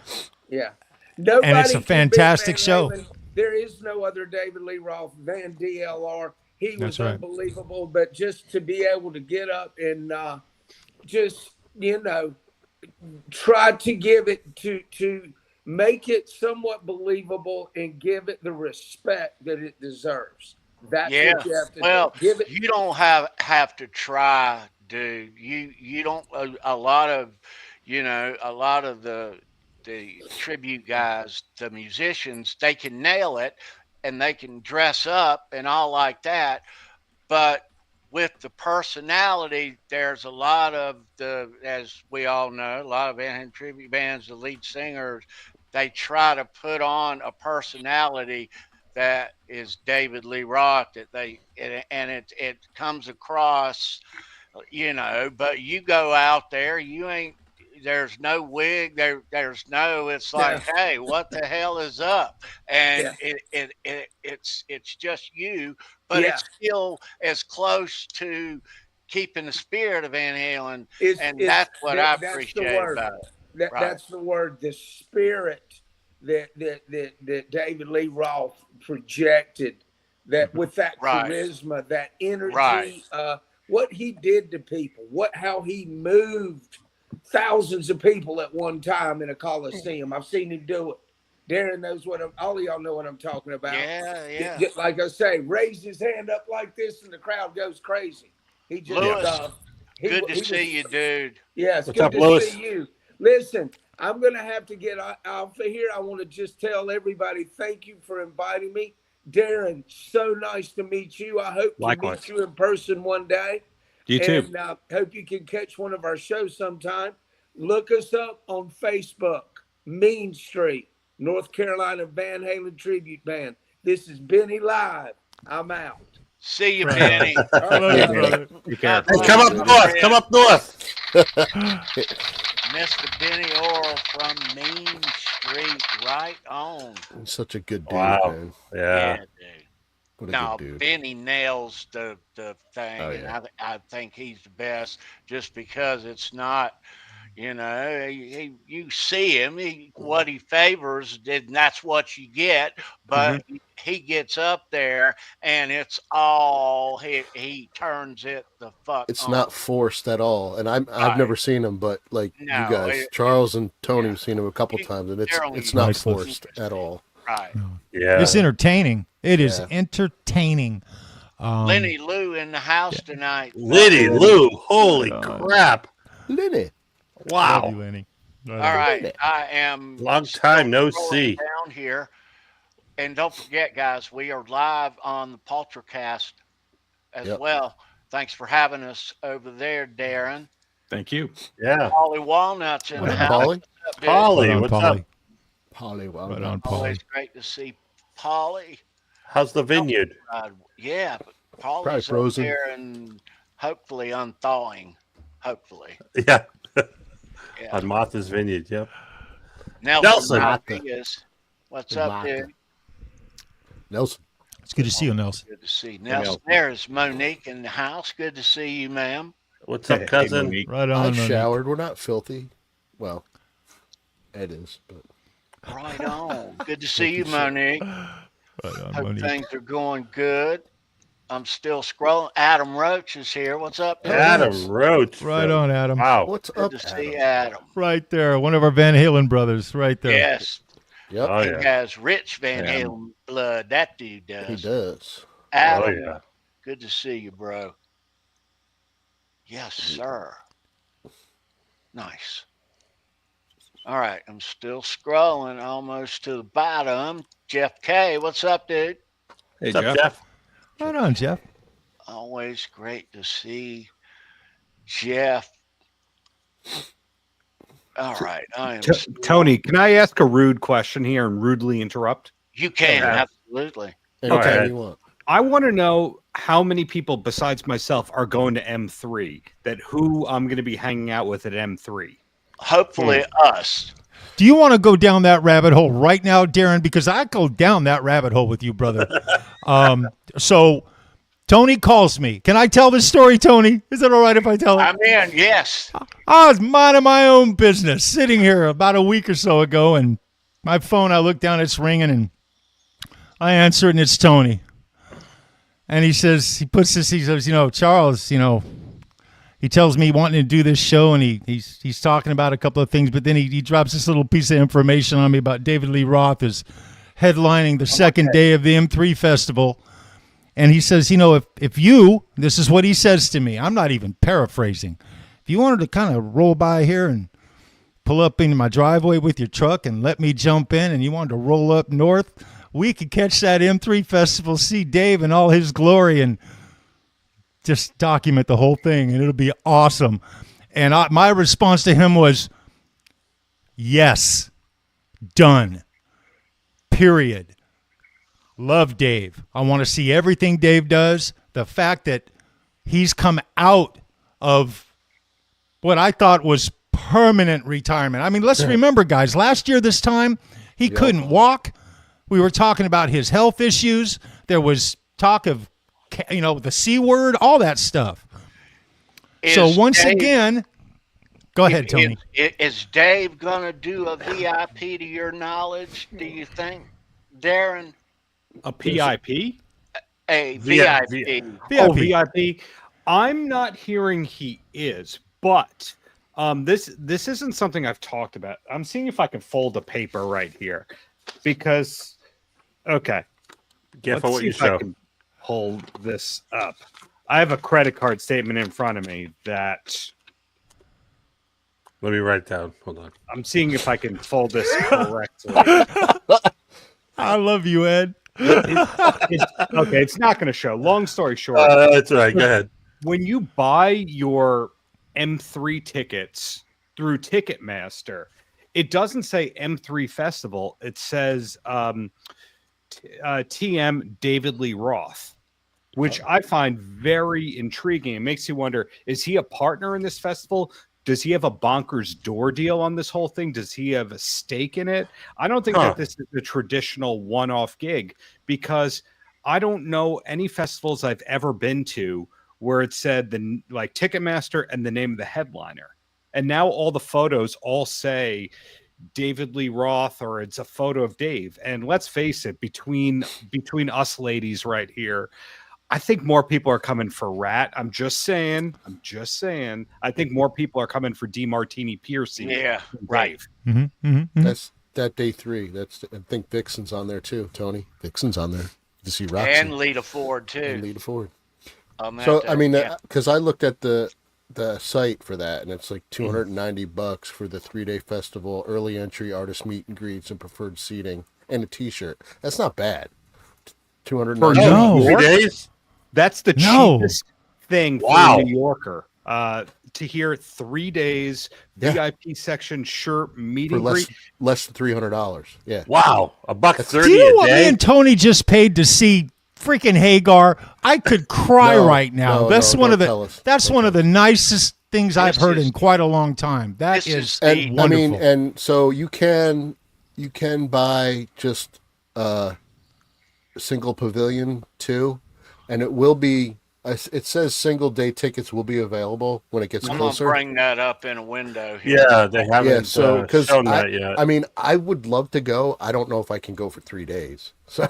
yeah. Nobody And it's a can beat fantastic Van show. Halen. There is no other David Lee Roth than DLR. He was That's right. unbelievable. But just to be able to get up and just, try to give it to make it somewhat believable and give it the respect that it deserves. That's Yeah. what you have to Well, do. Give it. you don't have to try, dude. You don't. A lot of the tribute guys, the musicians, they can nail it and they can dress up and all like that, but with the personality, there's a lot of as we all know, a lot of Van Halen tribute bands, the lead singers, they try to put on a personality that is David Lee Roth, that it comes across, but you go out there, there's no wig, there's no, it's like, hey, what the hell is up? And it's just you, but it's still as close to keeping the spirit of Van Halen, that's what I appreciate about it. That's the word, the spirit that David Lee Roth projected, that with that charisma, that energy, what he did to people, how he moved thousands of people at one time in a Coliseum. I've seen him do it. Darren knows all of y'all know what I'm talking about. Yeah. Like I say, raise his hand up like this and the crowd goes crazy. He just Lewis, good to see you, dude. Yes, What's good up, to Lewis? see you. Listen, I'm going to have to get off of here. I want to just tell everybody thank you for inviting me. Darren, so nice to meet you. I hope to meet you in person one day. You too. And hope you can catch one of our shows sometime. Look us up on Facebook, Mean Street, North Carolina Van Halen Tribute Band. This is Binny Live. I'm out. See you, Benny. All right, brother. You care. Hey, come up north. Come up north. Mr. Benny Orr from Main Street, right on. He's such a good dude, Wow. man. Yeah. Dude. What a No, good dude. Benny nails the thing, Oh, yeah. and I think he's the best just because it's not, you see him, what he favors, and that's what you get, but he gets up there and it's all, he turns it the fuck It's on. not forced at all, and I've never seen him, but like No, you guys, Charles and Tony have seen him a couple times, and it's not forced at all. Right. Yeah. It's entertaining. It is entertaining. Lenny Lou in the house tonight. Liddy Lou. Holy crap. Lenny. Wow. Love you, Lenny. All right. I am Long time no scrolling see. down here. And don't forget, guys, we are live on the Paltrocast as well. Thanks for having us over there, Darren. Thank you. Yeah. Polly Walnuts in the house. Polly? What's up, dude? Polly, Right on, what's Polly. up? Polly, well, Right on, Polly. Always great to see Polly. How's the vineyard? Yeah, but Probably Polly's up frozen. there and hopefully unthawing. Hopefully. Yeah. Yeah. On Martha's vineyard. Yep. Nelson. Martha. Rodriguez. What's up, Martha. dude? Nelson. It's good to see you, Nelson. Good to see Nelson. There's Monique in the house. Good to see you, ma'am. What's up, cousin? Monique. Right I on. Monique. showered. We're not filthy. Well, Ed is, but Right on. Good to see you, Monique. Right on, Hope Monique. things are going good. I'm still scrolling. Adam Roach is here. What's up, dude? Adam Roach. Right on, Adam. Wow. what's Good up, to see Adam? Adam. Right there. One of our Van Halen brothers. Right there. Yes. Yep, Oh, He yeah. has rich Van Yeah. Halen blood. That dude does. he does. Adam, Oh, yeah. good to see you, bro. Yes, sir. Nice. All right, I'm still scrolling almost to the bottom. Jeff K, what's up, dude? Hey, What's up, Jeff? Right on, Jeff. Always great to see Jeff. All right, I am. Tony, can I ask a rude question here and rudely interrupt? You can, Okay. absolutely. Anytime Okay. you want. I want to know how many people besides myself are going to M3. That who I'm going to be hanging out with at M3. Hopefully us. Do you want to go down that rabbit hole right now, Darren? Because I go down that rabbit hole with you, brother. So Tony calls me. Can I tell this story, Tony? Is it all right if I tell it? I'm in, yes. I was minding my own business, sitting here about a week or so ago, and my phone, I look down, it's ringing, and I answer it, and it's Tony. And he says, Charles, he tells me wanting to do this show, and he's talking about a couple of things, but then he drops this little piece of information on me about David Lee Roth is headlining the second day of the M3 Festival. And he says, if you, this is what he says to me, I'm not even paraphrasing, if you wanted to kind of roll by here and pull up into my driveway with your truck and let me jump in, and you wanted to roll up north, we could catch that M3 Festival, see Dave in all his glory, and just document the whole thing, and it'll be awesome. And my response to him was, yes, done, period. Love Dave. I want to see everything Dave does. The fact that he's come out of what I thought was permanent retirement. I mean, let's remember, guys, last year this time, he couldn't walk. We were talking about his health issues. There was talk of, the C word, all that stuff. So once again, go ahead, Tony. Is Dave going to do a VIP to your knowledge, do you think, Darren? A PIP? A VIP. Oh, VIP. I'm not hearing he is, but this isn't something I've talked about. I'm seeing if I can fold a paper right here, because okay, Careful let's what see you if I show. can pull this up. I have a credit card statement in front of me that Let me write it down. Hold on. I'm seeing if I can fold this correctly. I love you, Ed. Okay, it's not going to show. Long story short, That's all right. Go ahead. when you buy your M3 tickets through Ticketmaster, it doesn't say M3 Festival. It says TM David Lee Roth, which I find very intriguing. It makes you wonder, is he a partner in this festival? Does he have a bonkers door deal on this whole thing? Does he have a stake in it? I don't think that this is a traditional one-off gig, because I don't know any festivals I've ever been to where it said Ticketmaster and the name of the headliner. And now all the photos all say David Lee Roth, or it's a photo of Dave. And let's face it, between us ladies right here, I think more people are coming for Rat. I'm just saying. I think more people are coming for DeMartini Piercy. Yeah, right. That's that day 3. I think Vixen's on there too, Tony. Vixen's on there. To see Roxy. And Lita Ford, too. And Lita Ford. So, I mean, because I looked at the site for that, and it's like $290 for the 3-day festival, early entry, artist meet and greets, and preferred seating, and a T-shirt. That's not bad. $290. No. 3 days? That's the No. cheapest thing for Wow. a New Yorker. To hear 3 days, Yeah. VIP section, shirt, meet For and greet. less than $300. Yeah. Wow. $130 Do you know a what me day? and Tony just paid to see freaking Hagar? I could cry right now. That's one of the nicest things I've heard in quite a long time. That is And wonderful. I mean, and so you can buy just a single pavilion too, and it will be. It says single day tickets will be available when it gets I'm closer. going to bring that up in a window here. Yeah, they haven't Yeah, so because shown that yet. I mean, I would love to go. I don't know if I can go for 3 days, so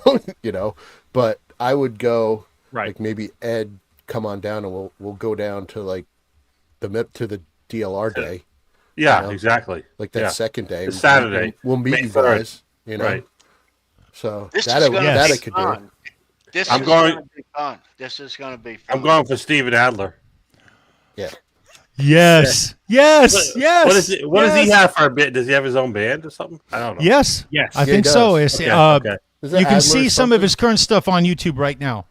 but I would go. Right. Like maybe Ed, come on down, and we'll go down to like the DLR day. Yeah, exactly. Like that second day. It's Saturday. We'll meet May you 3rd. guys. Right. So This that is going I to be could fun. do. This I'm is going- going to be fun. This is going to be fun. I'm going for Steven Adler. Yeah. Yes. Yes. Yes. What does he yes. have for a bit? Does he have his own band or something? I don't know. Yes. Yes. I Yeah, he think so. does. It's, Okay. Is that you can Adler see or some of something? his current stuff on YouTube right now.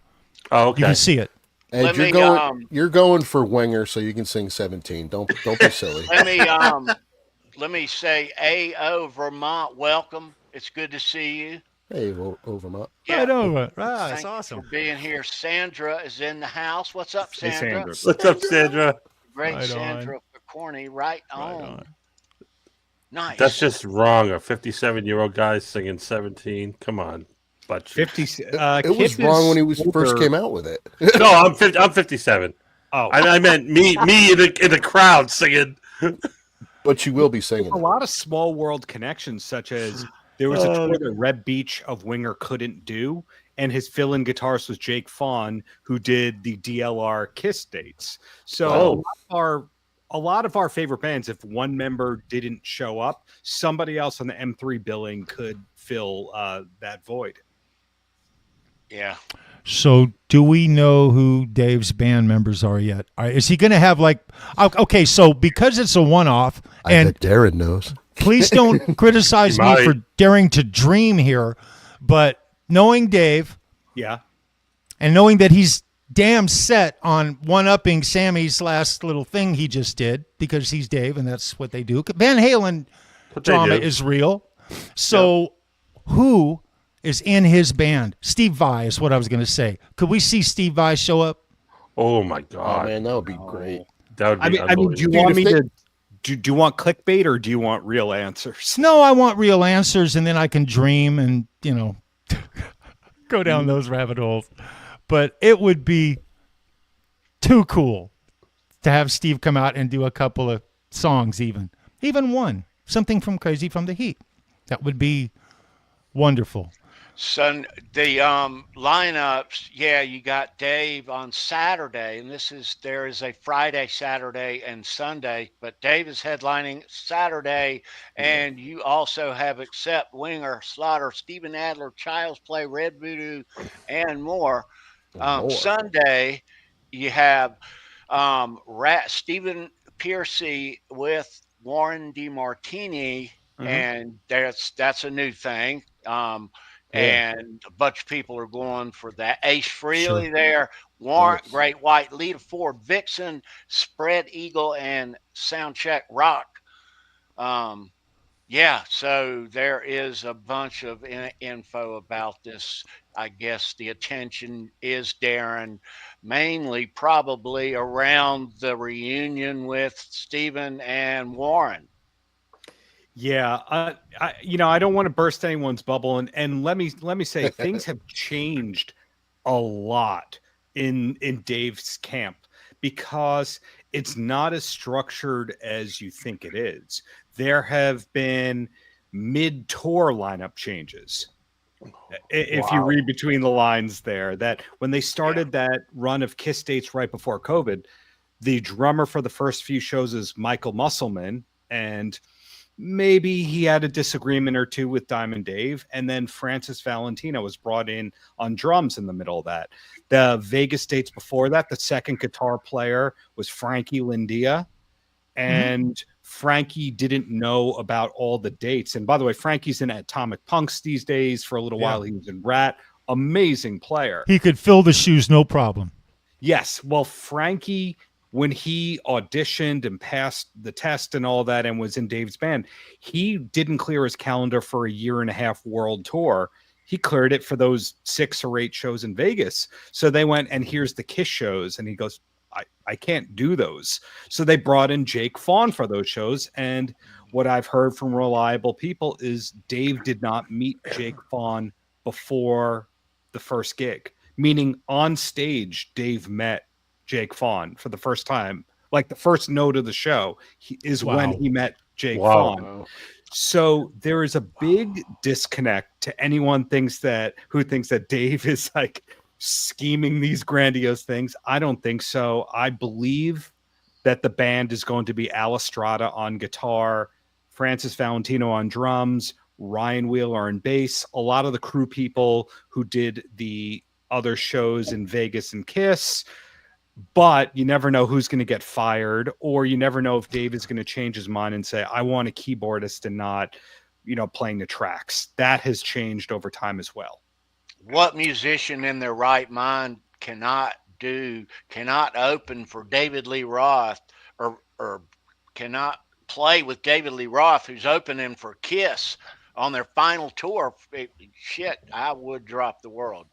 Oh, You okay. can see it. And Let you're me, going. You're going for Wenger, so you can sing 17. Don't be silly. Let me say, AO Vermont, welcome. It's good to see you. Hey, Overmont. Right over. Ah, Thank that's you awesome. for being here. Sandra is in the house. What's up, Hey, Sandra? Sandra. What's up, Sandra? Great Right Sandra Corney, right Right on. on. Nice. That's just wrong. A 57-year-old guy singing 17. Come on, but 50. It was wrong when he was first came out with it. no, I'm 50, I'm 57. Oh, I meant me in the crowd singing. But you will be There's singing a it. lot of small world connections, such as there was a Oh. tour that Reb Beach of Winger couldn't do, and his fill-in guitarist was Jake Fawn, who did the DLR Kiss dates. So a lot of our favorite bands, if one member didn't show up, somebody else on the M3 billing could fill that void. Yeah. So, do we know who Dave's band members are yet? Is he going to have okay, so because it's a one-off, I and bet Darren knows. please don't criticize You me might. for daring to dream here, but knowing Dave Yeah. and knowing that he's damn set on one-upping Sammy's last little thing he just did, because he's Dave and that's what they do. Van Halen What they drama do. is real. So who is in his band? Steve Vai is what I was going to say. Could we see Steve Vai show up? Oh my Oh God, man, that would be great. that would I be mean, do you Dude, want if me they- to do you want clickbait or do you want real answers? No, I want real answers, and then I can dream and, go down those rabbit holes. But it would be too cool to have Steve come out and do a couple of songs, even one, something from Crazy from the Heat. That would be wonderful. So the lineups, you got Dave on Saturday, and there is a Friday, Saturday, and Sunday, but Dave is headlining Saturday, and you also have Accept, Winger, Slaughter, Stephen Adler, Child's Play, Red Voodoo, and more. Sunday, you have Stephen Piercy with Warren DeMartini, and that's a new thing. And a bunch of people are going for that. Ace Frehley there, Warrant, Nice. Great White, Lead of Four, Vixen, Spread Eagle, and Soundcheck Rock. So there is a bunch of info about this. I guess the attention is, Darren, mainly probably around the reunion with Stephen and Warren. Yeah, I don't want to burst anyone's bubble, and let me say things have changed a lot in Dave's camp because it's not as structured as you think it is. There have been mid-tour lineup changes. If you read between the lines there, that when they started that run of Kiss dates right before COVID, the drummer for the first few shows is Michael Musselman, and maybe he had a disagreement or two with Diamond Dave, and then Francis Valentino was brought in on drums in the middle of that. The Vegas dates before that, the second guitar player was Frankie Lindia, and Frankie didn't know about all the dates. And by the way, Frankie's in Atomic Punks these days. For a little while, he was in Rat. Amazing player. He could fill the shoes, no problem. Yes. Well, Frankie, when he auditioned and passed the test and all that and was in Dave's band, he didn't clear his calendar for a 1.5 year world tour. He cleared it for those 6 or 8 shows in Vegas. So they went, and here's the Kiss shows. And he goes, I can't do those. So they brought in Jake Fawn for those shows. And what I've heard from reliable people is Dave did not meet Jake Fawn before the first gig, meaning on stage, Dave met Jake Fawn for the first time. Like the first note of the show is when he met Jake Fawn. So there is a big disconnect to anyone who thinks that Dave is like scheming these grandiose things. I don't think so. I believe that the band is going to be Al Estrada on guitar, Francis Valentino on drums, Ryan Wheeler on bass, a lot of the crew people who did the other shows in Vegas and Kiss. But you never know who's going to get fired, or you never know if Dave is going to change his mind and say, I want a keyboardist and not, playing the tracks. That has changed over time as well. What musician in their right mind cannot open for David Lee Roth or cannot play with David Lee Roth, who's opening for Kiss on their final tour, shit, I would drop the world.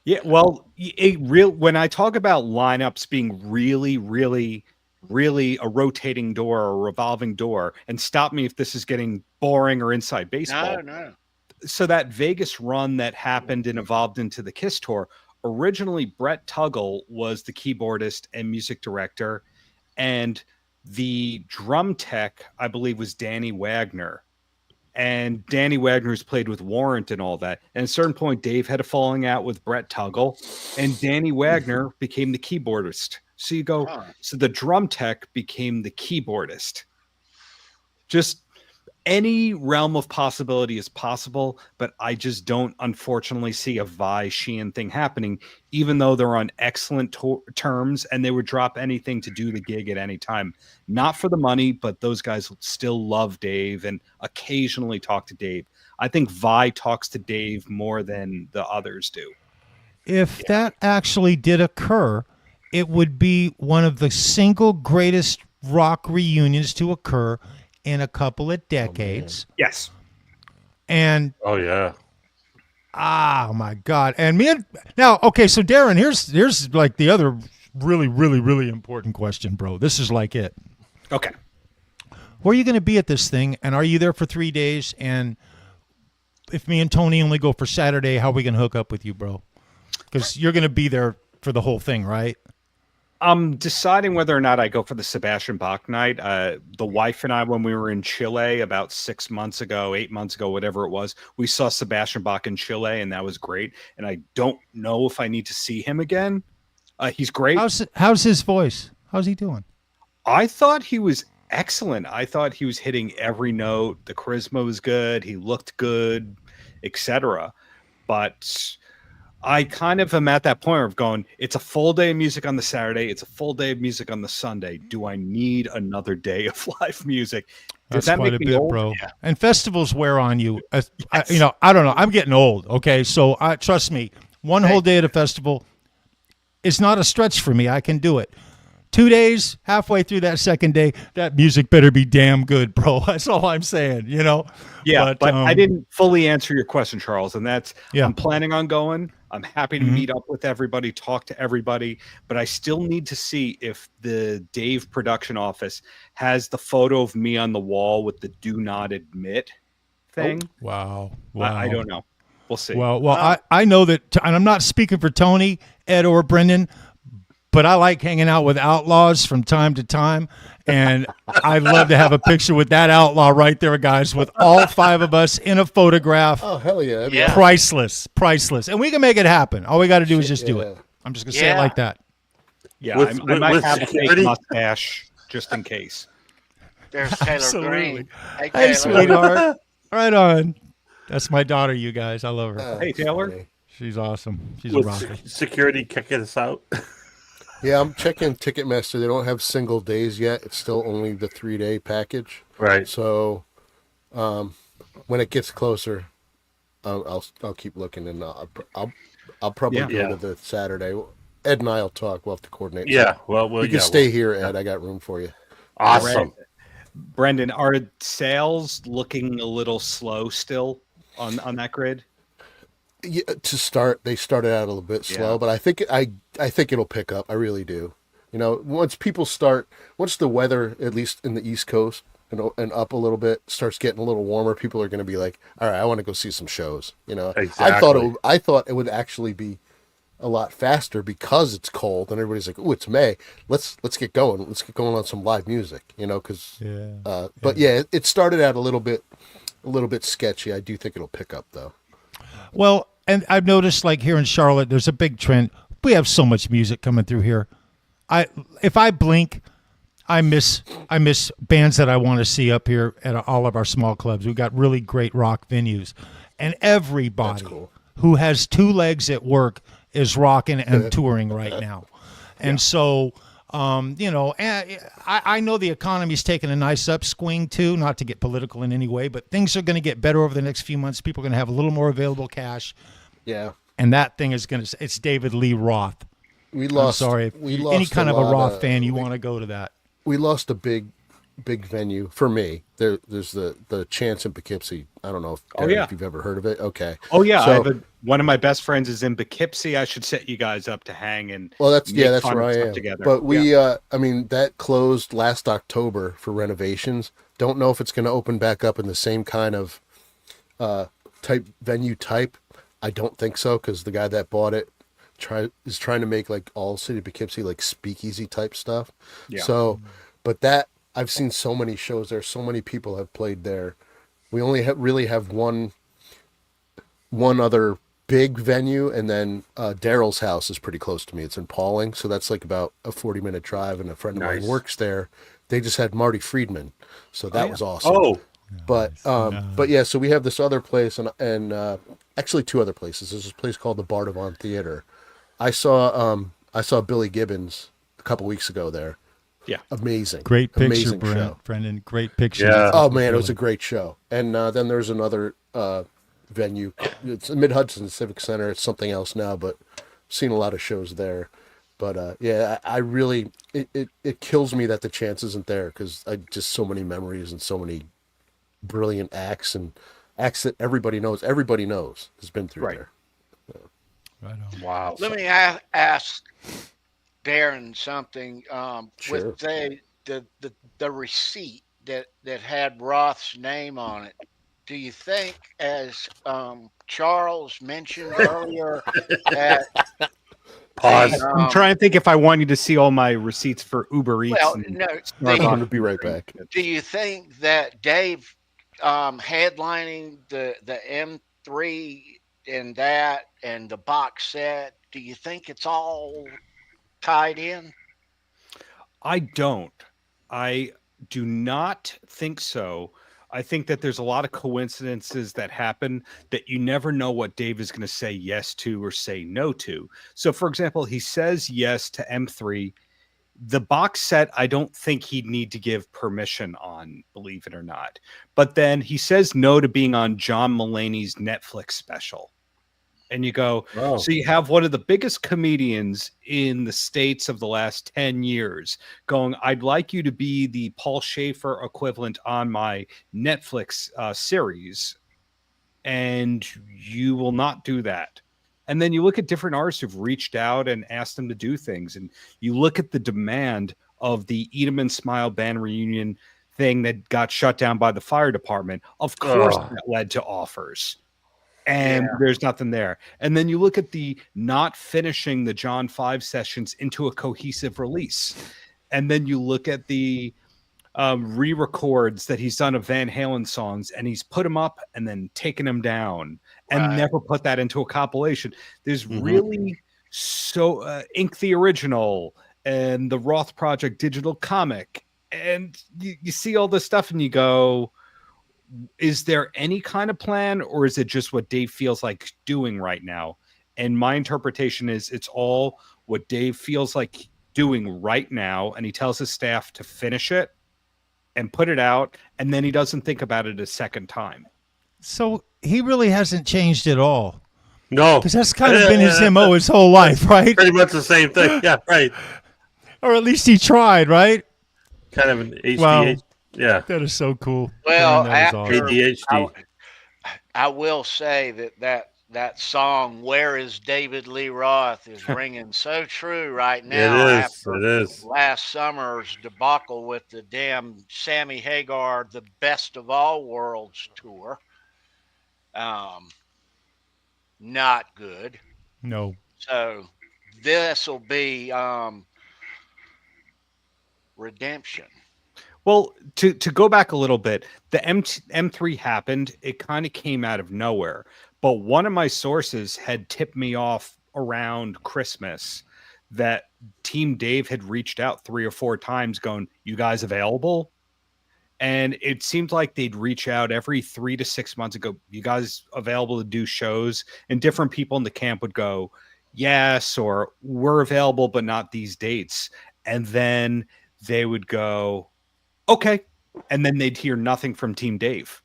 Yeah, well, when I talk about lineups being really, really, really a rotating door or a revolving door, and stop me if this is getting boring or inside baseball. No. So that Vegas run that happened and evolved into the Kiss tour, originally Brett Tuggle was the keyboardist and music director, and the drum tech, I believe, was Danny Wagner. And Danny Wagner's played with Warrant and all that. And at a certain point, Dave had a falling out with Brett Tuggle, and Danny Wagner became the keyboardist. So you go, so the drum tech became the keyboardist. Just any realm of possibility is possible, but I just don't, unfortunately, see a Vi Sheehan thing happening, even though they're on excellent terms and they would drop anything to do the gig at any time. Not for the money, but those guys still love Dave and occasionally talk to Dave. I think Vi talks to Dave more than the others do. If that actually did occur, it would be one of the single greatest rock reunions to occur in a couple of decades. Yes. And Oh yeah. oh my God. And now, okay, so Darren, here's like the other really, really, really important question, bro. This is like it. Okay. Where are you going to be at this thing? And are you there for 3 days? And if me and Tony only go for Saturday, how are we going to hook up with you, bro? Because you're going to be there for the whole thing, right? I'm deciding whether or not I go for the Sebastian Bach night. The wife and I, when we were in Chile about 6 months ago, 8 months ago, whatever it was, we saw Sebastian Bach in Chile, and that was great. And I don't know if I need to see him again. He's great. How's his voice? How's he doing? I thought he was excellent. I thought he was hitting every note. The charisma was good. He looked good, etc. But I kind of am at that point of going, it's a full day of music on the Saturday. It's a full day of music on the Sunday. Do I need another day of live music? That's quite a bit, old? bro. Yeah. And festivals wear on you. Yes. I don't know. I'm getting old. Okay. So trust me, one whole day at a festival is not a stretch for me. I can do it. 2 days, halfway through that second day, that music better be damn good, bro. That's all I'm saying, Yeah, but I didn't fully answer your question, Charles, and that's I'm planning on going. I'm happy to meet up with everybody, talk to everybody, but I still need to see if the Dave production office has the photo of me on the wall with the do not admit thing. Wow. I don't know. We'll see. Well, I know that, and I'm not speaking for Tony, Ed, or Brendan, but I like hanging out with outlaws from time to time, and I'd love to have a picture with that outlaw right there, guys, with all 5 of us in a photograph. Oh, hell yeah. Yeah. Priceless. And we can make it happen. All we got to do is just do it. I'm just going to say it like that. Yeah, With- I might with have a security? fake mustache just in case. There's Taylor Absolutely. Green. Hey, Hey, Taylor. sweetheart. Right on. That's my daughter, you guys. I love her. Hey, Taylor. Funny. She's awesome. She's a With rocker. security kicking us out. Yeah, I'm checking Ticketmaster. They don't have single days yet. It's still only the 3-day package. Right. So, when it gets closer, I'll keep looking, and I'll probably Yeah. go to the Saturday. Ed and I'll talk. We'll have to coordinate. Yeah. Well, You can yeah, stay here, Ed. I got room for you. Awesome. Brendan, are sales looking a little slow still on that grid? Yeah, to start, they started out a little bit slow, Yeah. but I think it'll pick up. I really do. Once the weather, at least in the East Coast and up a little bit, starts getting a little warmer, people are going to be like, all right, I want to go see some shows. Exactly. I thought it would actually be a lot faster because it's cold and everybody's like, oh, it's May. Let's get going. Let's get going on some live music. Because but yeah, it started out a little bit sketchy. I do think it'll pick up though. Well, and I've noticed, like here in Charlotte, there's a big trend. We have so much music coming through here. If I blink, I miss bands that I want to see up here at all of our small clubs. We've got really great rock venues, and everybody who has 2 legs at work is rocking and touring right now. And so, I know the economy's taking a nice upswing too, not to get political in any way, but things are going to get better over the next few months. People are going to have a little more available cash. Yeah. And that thing is it's David Lee Roth. We lost. I'm sorry. If we any lost kind a of a lot Roth fan, you want to go to that. We lost a big big venue for me. There's the Chance in Poughkeepsie. I don't know if, Oh, Darren, yeah. if you've ever heard of it. Okay. Oh yeah, So one of my best friends is in Poughkeepsie. I should set you guys up to hang and well, that's make where fun of I stuff am. together. But we, Yeah. I mean, that closed last October for renovations. Don't know if it's going to open back up in the same kind of type venue type. I don't think so, because the guy that bought it is trying to make like all City of Poughkeepsie like speakeasy type stuff. Yeah. So, but that I've seen so many shows there. So many people have played there. We only really have one other big venue, and then Daryl's house is pretty close to me. It's in Pauling, so that's like about a 40-minute drive, and a friend of mine Nice. works there. They just had Marty Friedman, so that was awesome. Oh, But yeah, so we have this other place, and actually two other places. There's this place called the Bardavon Theater. I saw Billy Gibbons a couple weeks ago there. Yeah. Amazing. Great picture, Amazing show. Brendan. Great picture. Yeah. Oh man, it was a great show. And then there's another venue. It's Mid Hudson Civic Center. It's something else now, but I've seen a lot of shows there. But yeah, I really it kills me that the Chance isn't there, because I just so many memories and so many brilliant acts and acts that everybody knows. Everybody knows has been through Right. there. Right on. wow. Let me ask Darren something. Sure. With the receipt that had Roth's name on it, do you think, as Charles mentioned earlier, that Pause. I'm trying to think if I want you to see all my receipts for Uber Eats. well, and no, I'm the, going to be right back. do you think that Dave headlining the M3 and that and the box set, do you think it's all tied in? I don't. I do not think so. I think that there's a lot of coincidences that happen that you never know what Dave is going to say yes to or say no to. So, for example, he says yes to M3. The box set, I don't think he'd need to give permission on, believe it or not. But then he says no to being on John Mulaney's Netflix special. And you go, Oh. so you have one of the biggest comedians in the States of the last 10 years going, I'd like you to be the Paul Schaefer equivalent on my Netflix series. And you will not do that. And then you look at different artists who've reached out and asked them to do things. And you look at the demand of the Eat 'em and Smile band reunion thing that got shut down by the fire department. Of course, that led to offers. And there's nothing there. And then you look at the not finishing the John 5 sessions into a cohesive release. And then you look at the re-records that he's done of Van Halen songs, and he's put them up and then taken them down and never put that into a compilation. There's really so Ink the Original and the Roth Project digital comic. And you see all this stuff and you go, is there any kind of plan, or is it just what Dave feels like doing right now? And my interpretation is it's all what Dave feels like doing right now, and he tells his staff to finish it and put it out, and then he doesn't think about it a second time. So he really hasn't changed at all, No. because that's kind of been his MO his whole life, right? Pretty much the same thing. Yeah, right. Or at least he tried, right? Kind of an ADHD. Wow. Yeah. That is so cool. Well, Man, that is after- ADHD. I will say that song "Where Is David Lee Roth" is ringing so true right now. It is. After It is. last summer's debacle with the damn Sammy Hagar, the Best of All Worlds tour. Not good. No. So this will be redemption. Well, to go back a little bit, the M3 happened. It kind of came out of nowhere. But one of my sources had tipped me off around Christmas that Team Dave had reached out 3 or 4 times going, you guys available? And it seemed like they'd reach out every 3 to 6 months and go, you guys available to do shows? And different people in the camp would go, yes, or we're available, but not these dates. And then they would go, okay. And then they'd hear nothing from Team Dave.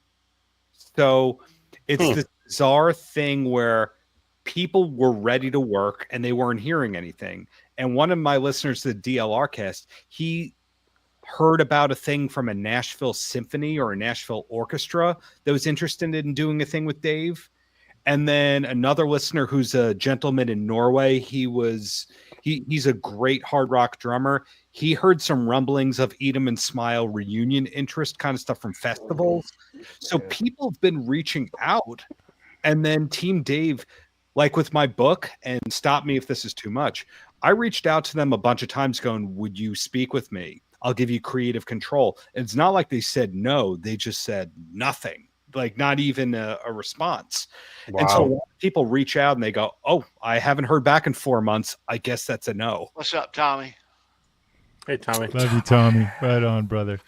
So it's this bizarre thing where people were ready to work and they weren't hearing anything. And one of my listeners to the DLR cast, he heard about a thing from a Nashville symphony or a Nashville orchestra that was interested in doing a thing with Dave. And then another listener who's a gentleman in Norway, he's a great hard rock drummer. He heard some rumblings of Eat 'em and Smile reunion interest kind of stuff from festivals. So people have been reaching out. And then Team Dave, like with my book, and stop me if this is too much, I reached out to them a bunch of times going, would you speak with me? I'll give you creative control. And it's not like they said no. They just said nothing. Like not even a response. Wow. And so people reach out and they go, oh, I haven't heard back in 4 months. I guess that's a no. What's up, Tommy? Hey, Tommy. Love you, Tommy. Right on, brother.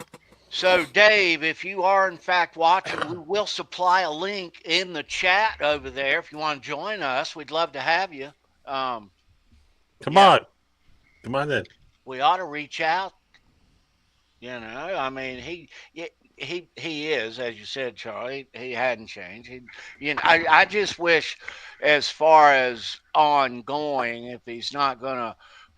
So, Dave, if you are in fact watching, we will supply a link in the chat over there. If you want to join us, we'd love to have you. Come on in. We ought to reach out. You know, I mean, he is, as you said, Charlie. He hadn't changed. I just wish, as far as ongoing, if he's not gonna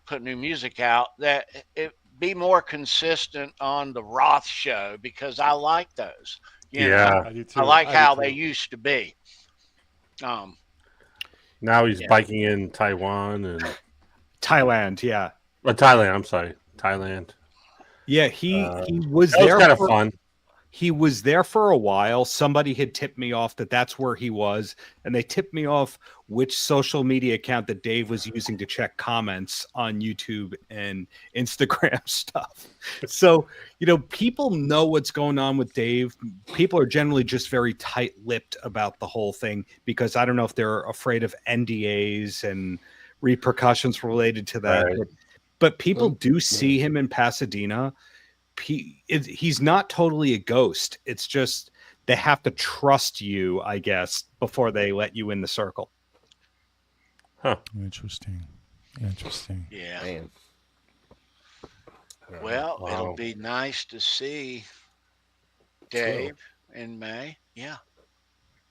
put new music out, that it be more consistent on the Roth show, because I like those. You know, I do too. I like how they used to be. Now he's biking in Taiwan and Thailand, yeah. Thailand. I'm sorry, Thailand. Yeah, he was That was there. kind of fun. He was there for a while. Somebody had tipped me off that that's where he was, and they tipped me off which social media account that Dave was using to check comments on YouTube and Instagram stuff. So, you know, people know what's going on with Dave. People are generally just very tight-lipped about the whole thing because I don't know if they're afraid of NDAs and repercussions related to that. Right. But people do see him in Pasadena. He's not totally a ghost. It's just they have to trust you, I guess, before they let you in the circle. Huh. Interesting. Yeah. Man. Well, Wow. it'll be nice to see Dave in May. Yeah,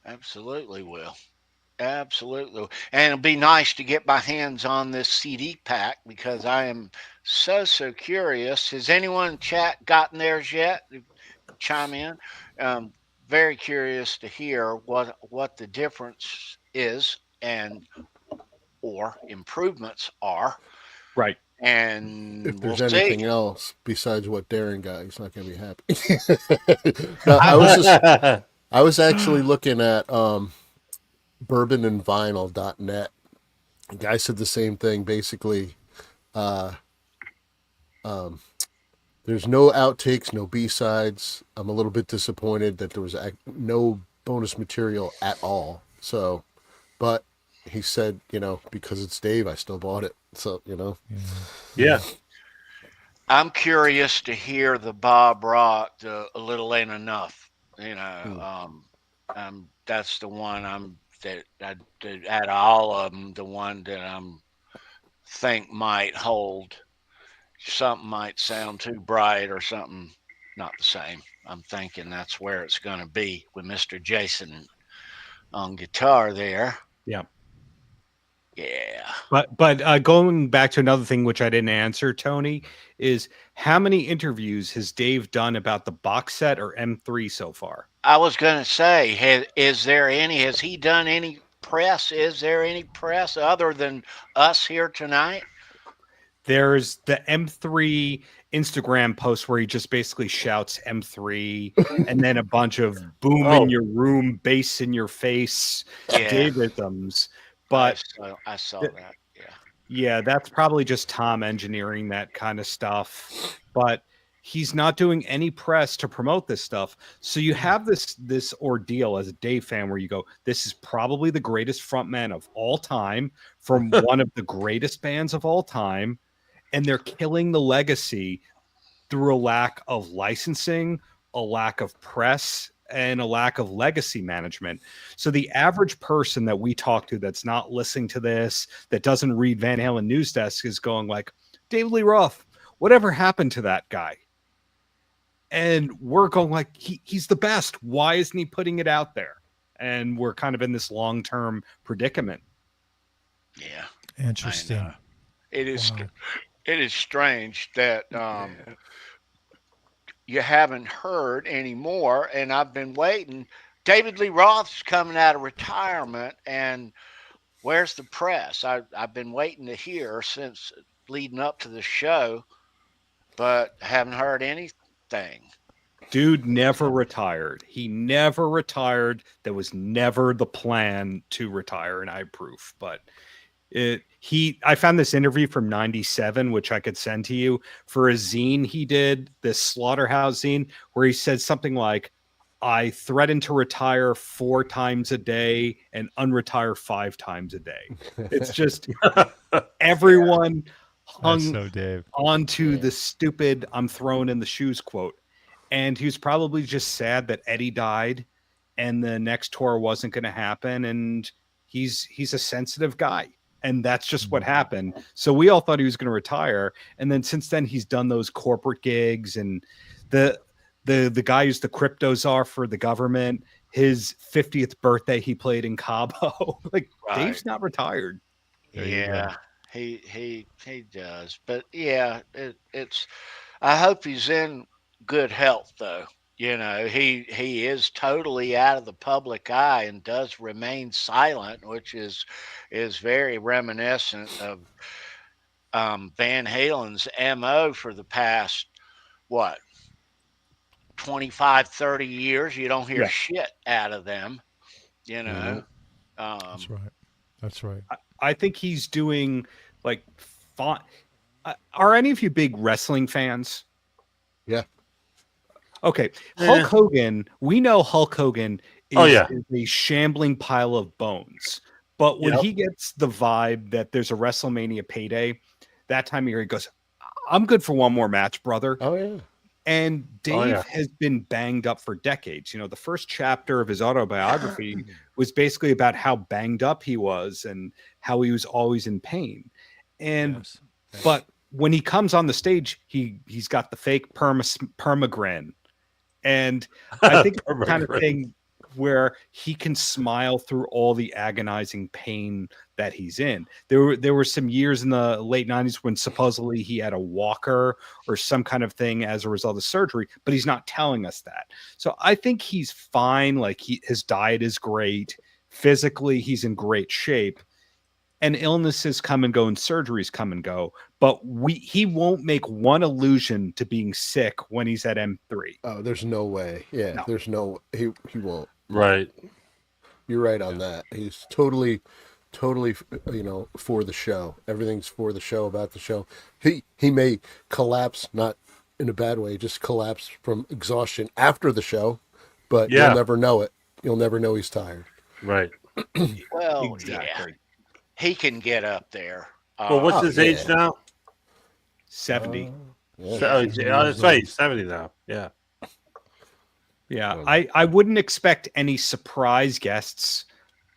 absolutely will. Absolutely. And it'll be nice to get my hands on this CD pack because I am so curious. Has anyone in chat gotten theirs yet? Chime in. Very curious to hear what the difference is and or improvements are. Right. And If there's we'll anything see. else besides what Darren got, he's not going to be happy. No, I was actually looking at bourbonandvinyl.net. The guy said the same thing. Basically, there's no outtakes, no B-sides. I'm a little bit disappointed that there was no bonus material at all. So, but he said, you know, because it's Dave, I still bought it. So, you know. Yeah. I'm curious to hear the Bob Rock, A Little Ain't Enough. You know, that's the one out of all of them, the one that I'm think might hold. Something might sound too bright or something not the same. I'm thinking that's where it's going to be with Mr. Jason on guitar there. Yeah. Yeah. But going back to another thing which I didn't answer, Tony, is how many interviews has Dave done about the box set or M3 so far? I was going to say, has he done any press? Is there any press other than us here tonight? There's the M3 Instagram post where he just basically shouts M3 and then a bunch of boom in your room, bass in your face, Dave rhythms. But I saw that. Yeah. Yeah, that's probably just Tom engineering that kind of stuff. But he's not doing any press to promote this stuff. So you have this ordeal as a Dave fan where you go, this is probably the greatest frontman of all time from one of the greatest bands of all time. And they're killing the legacy through a lack of licensing, a lack of press, and a lack of legacy management. So the average person that we talk to that's not listening to this, that doesn't read Van Halen News Desk is going like, David Lee Roth, whatever happened to that guy? And we're going like, he's the best. Why isn't he putting it out there? And we're kind of in this long-term predicament. Yeah. Interesting. It is. It is strange that you haven't heard anymore, and I've been waiting. David Lee Roth's coming out of retirement, and where's the press? I've been waiting to hear since leading up to the show, but haven't heard anything. Dude never retired. He never retired. That was never the plan to retire, and I have proof. But I found this interview from '97, which I could send to you, for a zine he did, this Slaughterhouse zine, where he said something like, "I threaten to retire 4 times a day and unretire 5 times a day." It's just everyone hung onto the stupid "I'm throwing in the shoes" quote. And he was probably just sad that Eddie died and the next tour wasn't going to happen. And he's a sensitive guy. And that's just what happened. So we all thought he was going to retire. And then since then, he's done those corporate gigs. And the guy who's the crypto czar for the government, his 50th birthday, he played in Cabo. Like, right. Dave's not retired. Yeah, he does. But yeah, it's. I hope he's in good health, though. You know, he is totally out of the public eye and does remain silent, which is very reminiscent of Van Halen's MO for the past 25, 30 years. You don't hear shit out of them, you know. That's right. I think he's doing like fun. Are any of you big wrestling fans? Yeah. Okay. Hulk Hogan, we know Hulk Hogan is a shambling pile of bones. But when he gets the vibe that there's a WrestleMania payday, that time of year he goes, "I'm good for one more match, brother." Oh, yeah. And Dave has been banged up for decades. You know, the first chapter of his autobiography was basically about how banged up he was and how he was always in pain. And but when he comes on the stage, he's got the fake permagrin. And I think it's the kind of thing where he can smile through all the agonizing pain that he's in. There were some years in the late 90s when supposedly he had a walker or some kind of thing as a result of surgery, but he's not telling us that. So I think he's fine. Like his diet is great. Physically, he's in great shape. And illnesses come and go and surgeries come and go, but he won't make one allusion to being sick when he's at M3. Oh, there's no way. Yeah, no. There's no he won't. Right. You're right on that. He's totally, for the show. Everything's for the show, about the show. He may collapse, not in a bad way, just collapse from exhaustion after the show, but you'll never know it. You'll never know he's tired. Right. Well, exactly. He can get up there. Well, what's his age now? 70. That's right. He's 70 now. Yeah. Yeah. I wouldn't expect any surprise guests.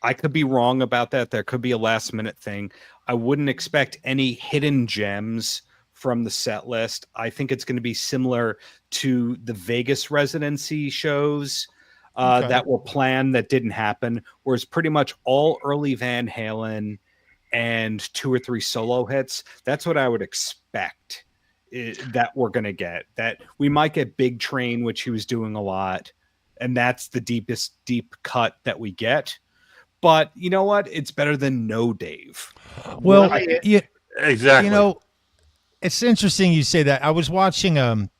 I could be wrong about that. There could be a last minute thing. I wouldn't expect any hidden gems from the set list. I think it's going to be similar to the Vegas residency shows that were planned that didn't happen, whereas pretty much all early Van Halen and 2 or 3 solo hits. That's what I would expect that we're going to get. That we might get Big Train, which he was doing a lot, and that's the deep cut that we get. But you know what? It's better than no Dave. Well, exactly. You know, it's interesting you say that. I was watching Don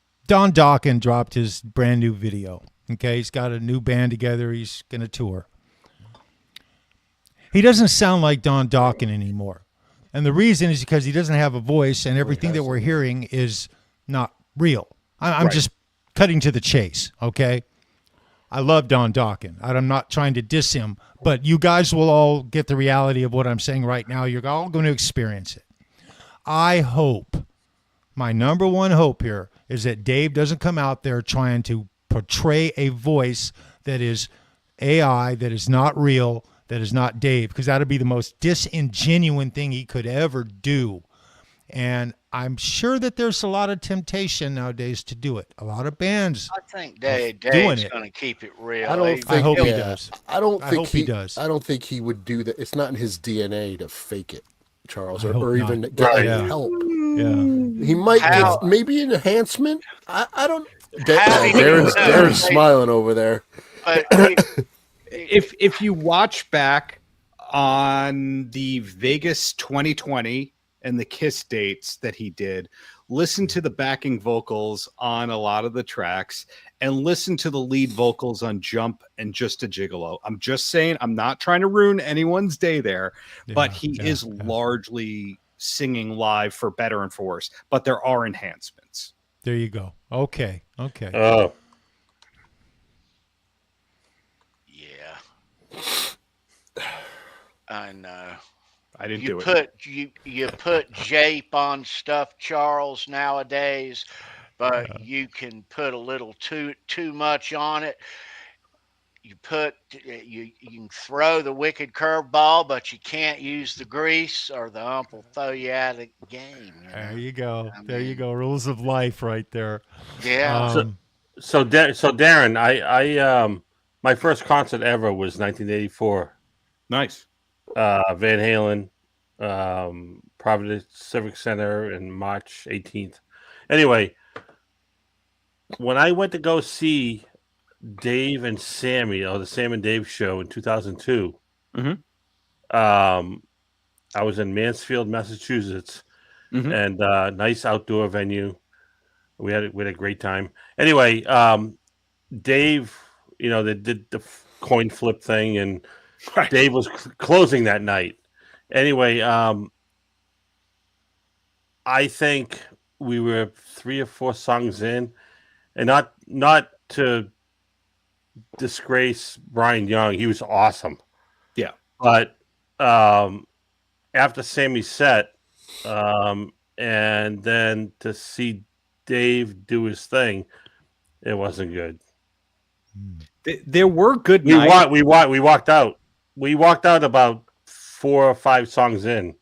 Dokken dropped his brand new video. Okay, he's got a new band together. He's going to tour. He doesn't sound like Don Dokken anymore. And the reason is because he doesn't have a voice, and everything that we're hearing is not real. I'm just cutting to the chase, okay? I love Don Dokken. I'm not trying to diss him, but you guys will all get the reality of what I'm saying right now. You're all going to experience it. I hope, my number one hope here is that Dave doesn't come out there trying to portray a voice that is AI, that is not real, that is not Dave, because that would be the most disingenuine thing he could ever do. And I'm sure that there's a lot of temptation nowadays to do it. A lot of bands. I think Dave's going to keep it real. I hope he does. I hope he does. I don't think he would do that. It's not in his DNA to fake it, Charles, or even get help. Yeah. He might get maybe an enhancement. I don't. Darren's smiling over there. But if you watch back on the Vegas 2020 and the Kiss dates that he did, listen to the backing vocals on a lot of the tracks and listen to the lead vocals on Jump and Just a Gigolo. I'm just saying, I'm not trying to ruin anyone's day there, but he is largely singing live for better and for worse, but there are enhancements. There you go. Okay. Oh, yeah. I know. I didn't You do it. put Jape on Stuffed Charles nowadays, but you can put a little too much on it. You can throw the wicked curveball, but you can't use the grease, or the ump will throw you out of the game. There you go. There you go. Rules of life, right there. Yeah. So Darren, I my first concert ever was 1984. Nice. Van Halen, Providence Civic Center in March 18th. Anyway, when I went to go see Dave and Sammy, or the Sam and Dave show in 2002, I was in Mansfield, Massachusetts, and nice outdoor venue. We had a great time. Anyway, Dave, they did the coin flip thing, and Dave was closing that night. Anyway, I think we were 3 or 4 songs in, and not to disgrace Brian Young, he was awesome. Yeah, but after Sammy's set, and then to see Dave do his thing, it wasn't good. There were good nights. We walked out. We walked out about 4 or 5 songs in.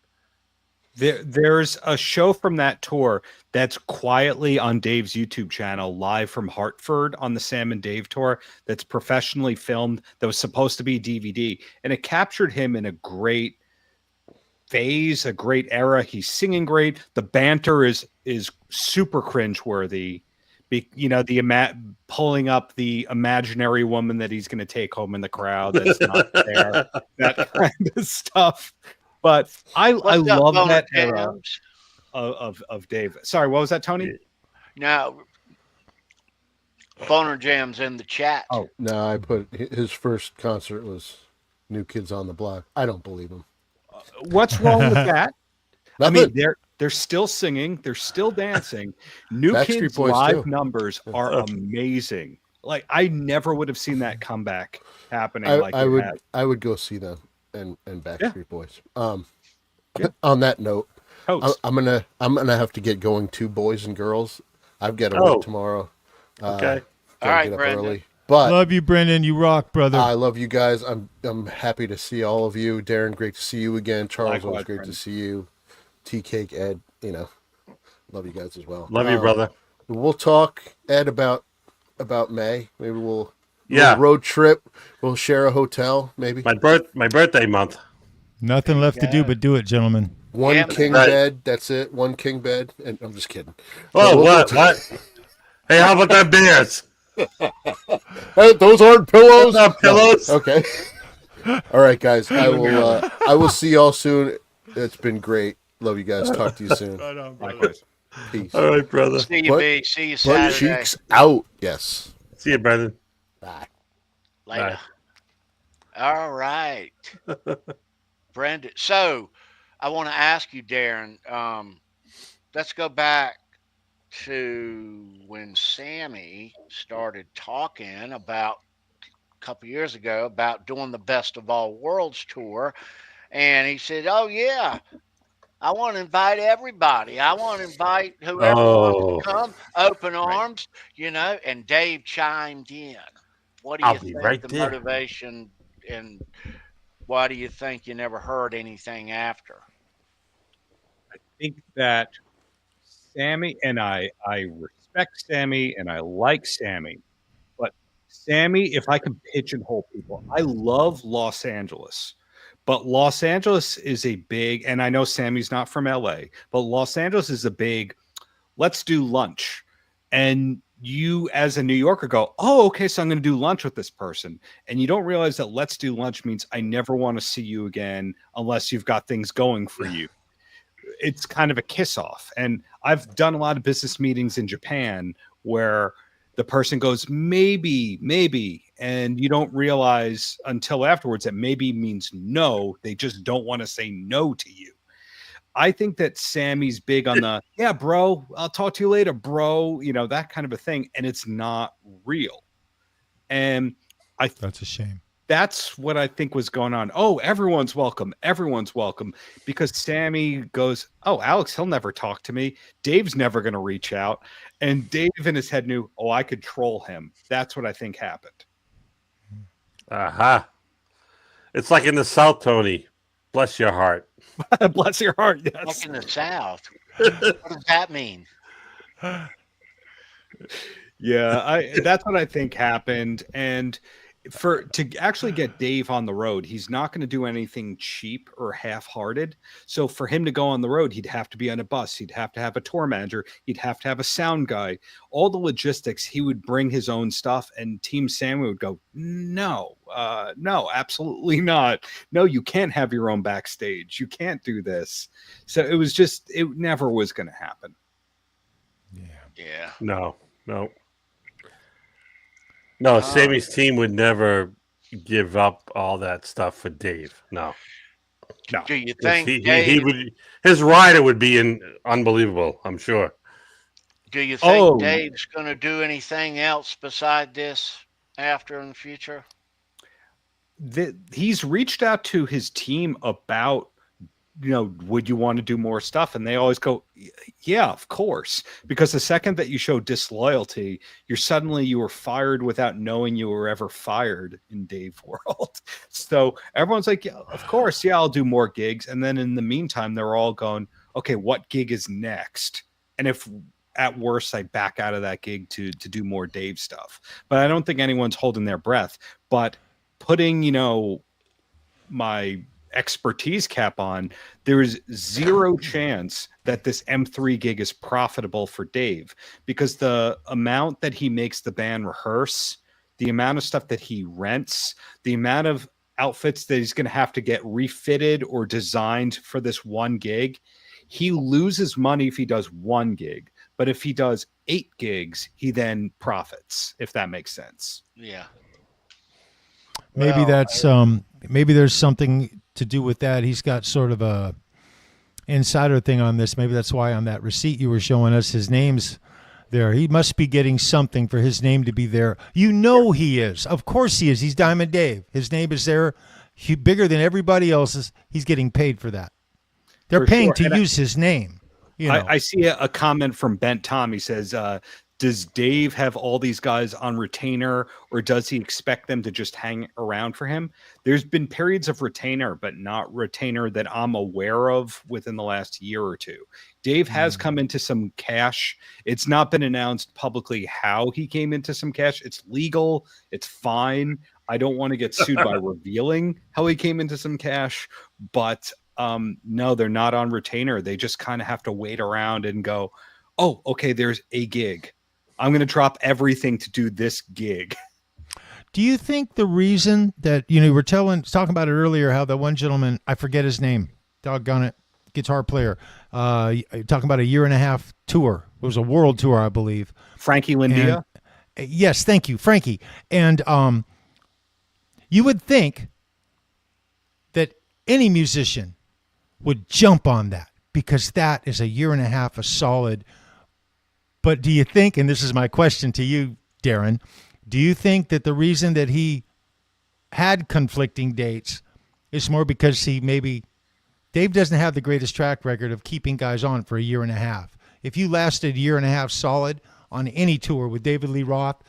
There's a show from that tour that's quietly on Dave's YouTube channel, live from Hartford on the Sam and Dave tour, that's professionally filmed, that was supposed to be DVD, and it captured him in a great phase, a great era. He's singing great. The banter is super cringeworthy. Pulling up the imaginary woman that he's going to take home in the crowd that's not there, that kind of stuff. But I love that era of Dave. Sorry, what was that, Tony? Now, Boner Jam's in the chat. Oh, no, I put his first concert was New Kids on the Block. I don't believe him. What's wrong with that? I Nothing. mean, they're still singing, they're still dancing. New Backstreet Kids Boys live too. numbers are amazing. Like, I never would have seen that comeback happening. I would go see them and Backstreet Boys. On that note, I'm gonna have to get going to Boys and Girls. I've got to work tomorrow. Okay. All right, get up Brendan. early. But Love you, Brendan. You rock, brother. I love you guys. I'm happy to see all of you. Darren, great to see you again. Charles, Likewise, always great Brendan. to see you. Tea Cake, Ed, love you guys as well. Love you, brother. We'll talk, Ed, about May. Maybe we'll road trip. We'll share a hotel, maybe. My birthday month. Nothing left to do but do it, gentlemen. One king bed. That's it. One king bed. And I'm just kidding. Oh, what? Hey, how about that beers? Hey, those aren't pillows. Not pillows. Okay. All right, guys. I will see y'all soon. It's been great. Love you guys. Talk to you soon. Likewise. Peace. All right, brother. See you, B. See you Butt Saturday. cheeks out. Yes. See you, Brendan. Bye. Later. All right. Brendan. So I want to ask you, Darren, let's go back to when Sammy started talking about a couple years ago about doing the Best of All Worlds tour. And he said, oh, yeah, I want to invite everybody. I want to invite whoever wants to come, open arms, and Dave chimed in. What do you think the motivation, and why do you think you never heard anything after? I think that Sammy and I respect Sammy and I like Sammy, but Sammy, if I can pigeonhole people, I love Los Angeles. But Los Angeles is a big, and I know Sammy's not from LA, but Los Angeles is a big, let's do lunch. And you as a New Yorker go, oh, okay, so I'm going to do lunch with this person. And you don't realize that let's do lunch means I never want to see you again unless you've got things going for you. It's kind of a kiss off. And I've done a lot of business meetings in Japan where the person goes, maybe. And you don't realize until afterwards that maybe means no. They just don't want to say no to you. I think that Sammy's big on the, yeah, bro, I'll talk to you later, bro, that kind of a thing. And it's not real. And that's a shame. That's what I think was going on. Oh, everyone's welcome. Because Sammy goes, oh, Alex, he'll never talk to me. Dave's never going to reach out. And Dave in his head knew, oh, I could troll him. That's what I think happened. Aha. It's like in the South, Tony. Bless your heart. Bless your heart. Yes. Like in the South. What does that mean? Yeah, that's what I think happened. And to actually get Dave on the road, he's not going to do anything cheap or half-hearted. So for him to go on the road, he'd have to be on a bus. He'd have to have a tour manager. He'd have to have a sound guy. All the logistics, he would bring his own stuff, and Team Sammy would go, no, absolutely not. No, you can't have your own backstage. You can't do this. So it never was going to happen. Yeah. No. Sammy's team would never give up all that stuff for Dave. No. Do you think he would? His rider would be unbelievable, I'm sure. Do you think Dave's going to do anything else beside this after in the future? He's reached out to his team about, would you want to do more stuff? And they always go, yeah, of course. Because the second that you show disloyalty, you were fired without knowing you were ever fired in Dave world. So everyone's like, yeah, of course. Yeah, I'll do more gigs. And then in the meantime, they're all going, okay, what gig is next? And if at worst, I back out of that gig to do more Dave stuff. But I don't think anyone's holding their breath. But putting, my expertise cap on, there is zero chance that this M3 gig is profitable for Dave, because the amount that he makes the band rehearse, the amount of stuff that he rents, the amount of outfits that he's going to have to get refitted or designed for this one gig, he loses money if he does one gig. But if he does 8 gigs, he then profits, if that makes sense. Yeah. Maybe maybe there's something to do with that. He's got sort of a insider thing on this. Maybe that's why on that receipt you were showing us, his name's there. He must be getting something for his name to be there. He is. Of course he is. He's Diamond Dave. His name is there. Bigger than everybody else's. He's getting paid for that. They're paying to use his name. I see a comment from Bent Tom. He says, does Dave have all these guys on retainer, or does he expect them to just hang around for him? There's been periods of retainer, but not retainer that I'm aware of within the last year or two. Dave has come into some cash. It's not been announced publicly how he came into some cash. It's legal. It's fine. I don't want to get sued by revealing how he came into some cash, but no, they're not on retainer. They just kind of have to wait around and go, oh, okay, there's a gig. I'm going to drop everything to do this gig. Do you think the reason that, you were talking about it earlier, how the one gentleman, I forget his name, doggone it, guitar player, talking about a 1.5-year tour. It was a world tour, I believe. Frankie Lindia? Yes, thank you, Frankie. And you would think that any musician would jump on that, because that is a 1.5 years of solid. But do you think, and this is my question to you, Darren, do you think that the reason that he had conflicting dates is more because Dave doesn't have the greatest track record of keeping guys on for a 1.5 years. If you lasted 1.5 years solid on any tour with David Lee Roth,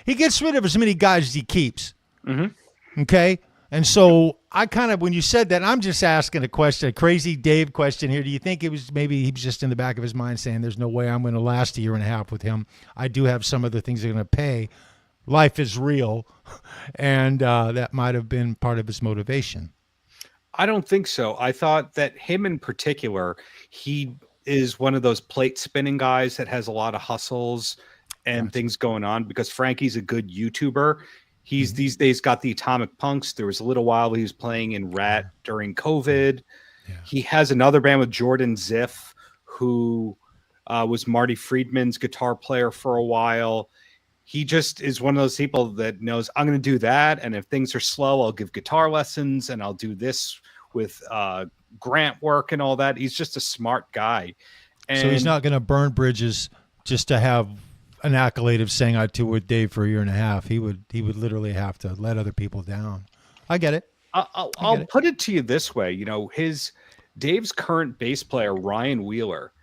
he gets rid of as many guys as he keeps. Mm-hmm. Okay? And so I kind of, when you said that, I'm just asking a question, a crazy Dave question here. Do you think it was maybe he was just in the back of his mind saying, there's no way I'm going to last 1.5 years with him. I do have some other things that are going to pay. Life is real. And that might have been part of his motivation. I don't think so. I thought that him in particular, he is one of those plate spinning guys that has a lot of hustles. and things going on, because Frankie's a good YouTuber. He's these days got the Atomic Punks. There was a little while he was playing in Rat during COVID. Yeah. He has another band with Jordan Ziff, who was Marty Friedman's guitar player for a while. He just is one of those people that knows, I'm going to do that. And if things are slow, I'll give guitar lessons and I'll do this with grant work and all that. He's just a smart guy. And so he's not going to burn bridges just to have an accolade of saying I toured with Dave for a year and a half. He would literally have to let other people down. I get it. I'll put it to you this way. You know, Dave's current bass player, Ryan Wheeler,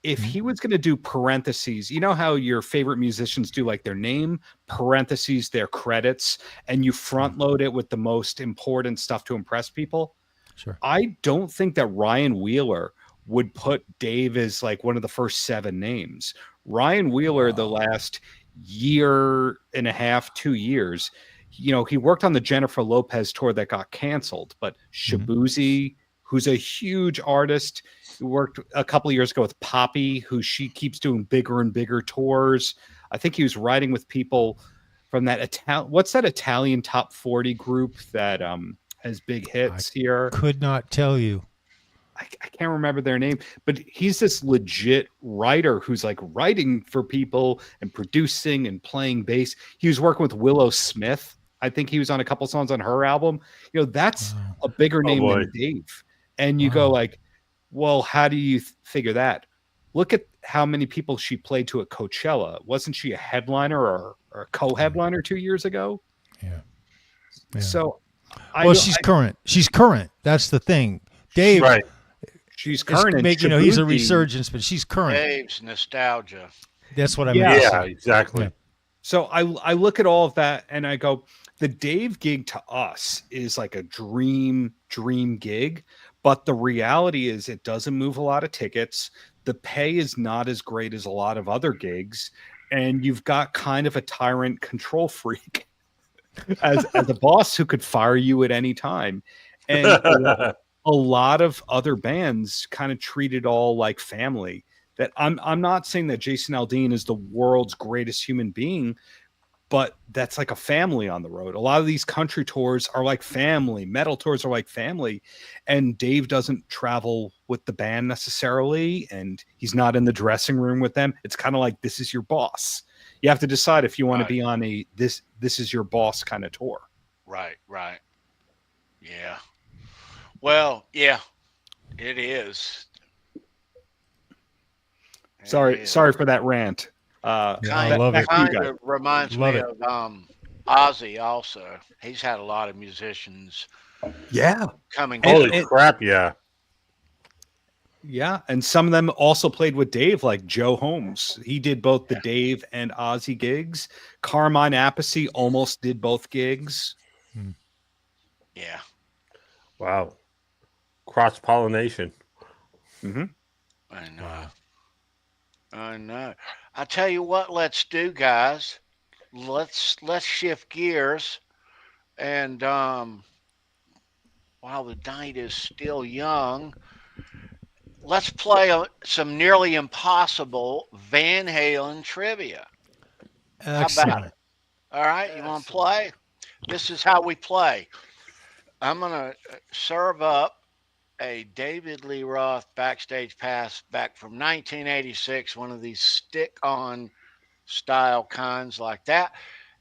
if he was going to do parentheses, you know how your favorite musicians do, like their name, parentheses, their credits, and you front load it with the most important stuff to impress people. Sure. I don't think that Ryan Wheeler would put Dave as like one of the first 7 names. Ryan Wheeler, the last year and a half, 2 years, you know, he worked on the Jennifer Lopez tour that got canceled, but Shabuzi, who's a huge artist, who worked a couple of years ago with Poppy, who she keeps doing bigger and bigger tours. I think he was writing with people from that what's that Italian top 40 group that has big hits here? Could not tell you. I can't remember their name, but he's this legit writer who's like writing for people and producing and playing bass. He was working with Willow Smith. I think he was on a couple songs on her album. You know, that's a bigger name than Dave. And you go like, well, how do you figure that? Look at how many people she played to at Coachella. Wasn't she a headliner or a co-headliner 2 years ago? Yeah. So, she's current. She's current. That's the thing. Dave, right. She's current. He's a resurgence, but she's current. Dave's nostalgia. That's what I mean. Yeah, exactly. Yeah. So I look at all of that and I go, the Dave gig to us is like a dream gig, but the reality is it doesn't move a lot of tickets. The pay is not as great as a lot of other gigs, and you've got kind of a tyrant control freak as a boss who could fire you at any time. And a lot of other bands kind of treat it all like family. That I'm not saying that Jason Aldean is the world's greatest human being, but that's like a family on the road. A lot of these country tours are like family. Metal tours are like family. And Dave doesn't travel with the band necessarily, and he's not in the dressing room with them. It's kind of like, this is your boss. You have to decide if you want to be on a this is your boss kind of tour. Right. Yeah. Well, yeah, it is. Sorry for that rant. I love it. Kind of reminds me of Ozzy also. He's had a lot of musicians coming. Holy crap, yeah. Yeah, and some of them also played with Dave, like Joe Holmes. He did both the Dave and Ozzy gigs. Carmine Appice almost did both gigs. Yeah. Wow. Cross-pollination. Mm-hmm. I know. I tell you what, let's do, guys. Let's shift gears, and while the night is still young, let's play some nearly impossible Van Halen trivia. Excellent. How about it? All right, you want to play? This is how we play. I'm gonna serve up a David Lee Roth backstage pass back from 1986, one of these stick-on style kinds like that.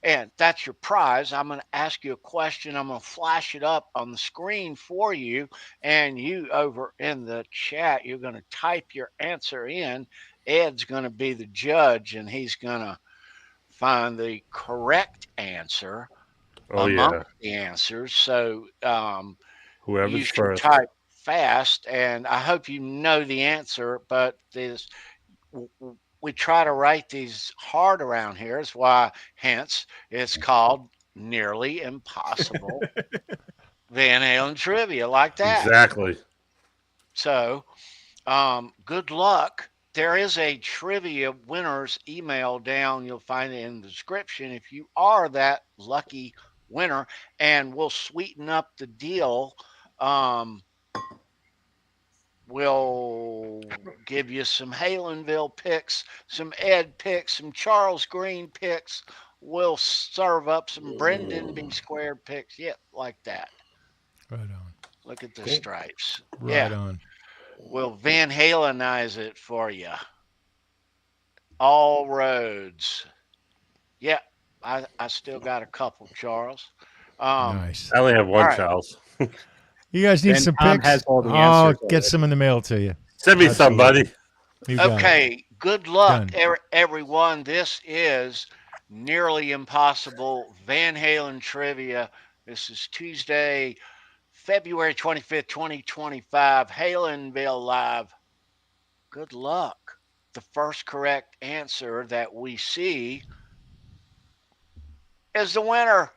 And that's your prize. I'm going to ask you a question. I'm going to flash it up on the screen for you. And you over in the chat, you're going to type your answer in. Ed's going to be the judge, and he's going to find the correct answer among the answers. So whoever's you should first. type fast, and I hope you know the answer, but we try to write these hard around here. Is why, hence, it's called Nearly Impossible Van Halen trivia, like that. Exactly. So, good luck. There is a trivia winner's email down. You'll find it in the description if you are that lucky winner, and we'll sweeten up the deal. We'll give you some Halenville picks, some Ed picks, some Charles Green picks. We'll serve up some Brendan B. Squared picks. Yep, like that. Right on. Look at the stripes. Right Yeah. on. We'll Van Halenize it for you. All roads. Yeah, I still got a couple, Charles. Nice. I only have one, All right. Charles. You guys need And some Tom picks? has all the I'll answers get already. some in the mail to you. Send me Absolutely. somebody. You got it. Okay, good luck, Done. everyone. This is Nearly Impossible Van Halen Trivia. This is Tuesday, February 25th, 2025, Halenville Live. Good luck. The first correct answer that we see is the winner.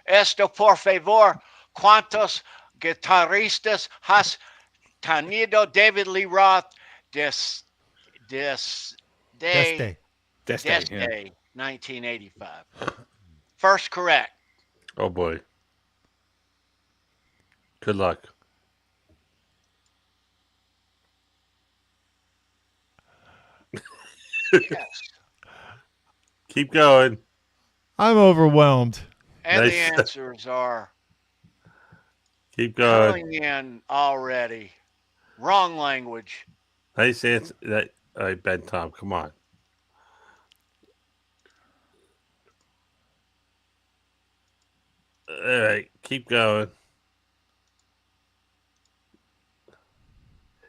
Esto, por favor, ¿cuántos guitarristas has tenido David Lee Roth desde Deste. That's yeah. 1985? First correct. Oh boy. Good luck. Yes. Keep going. I'm overwhelmed. And the Nice. answers are Keep going. coming in already. Wrong language. Nice answer. That, all right, Ben, Tom, come on. All right, keep going.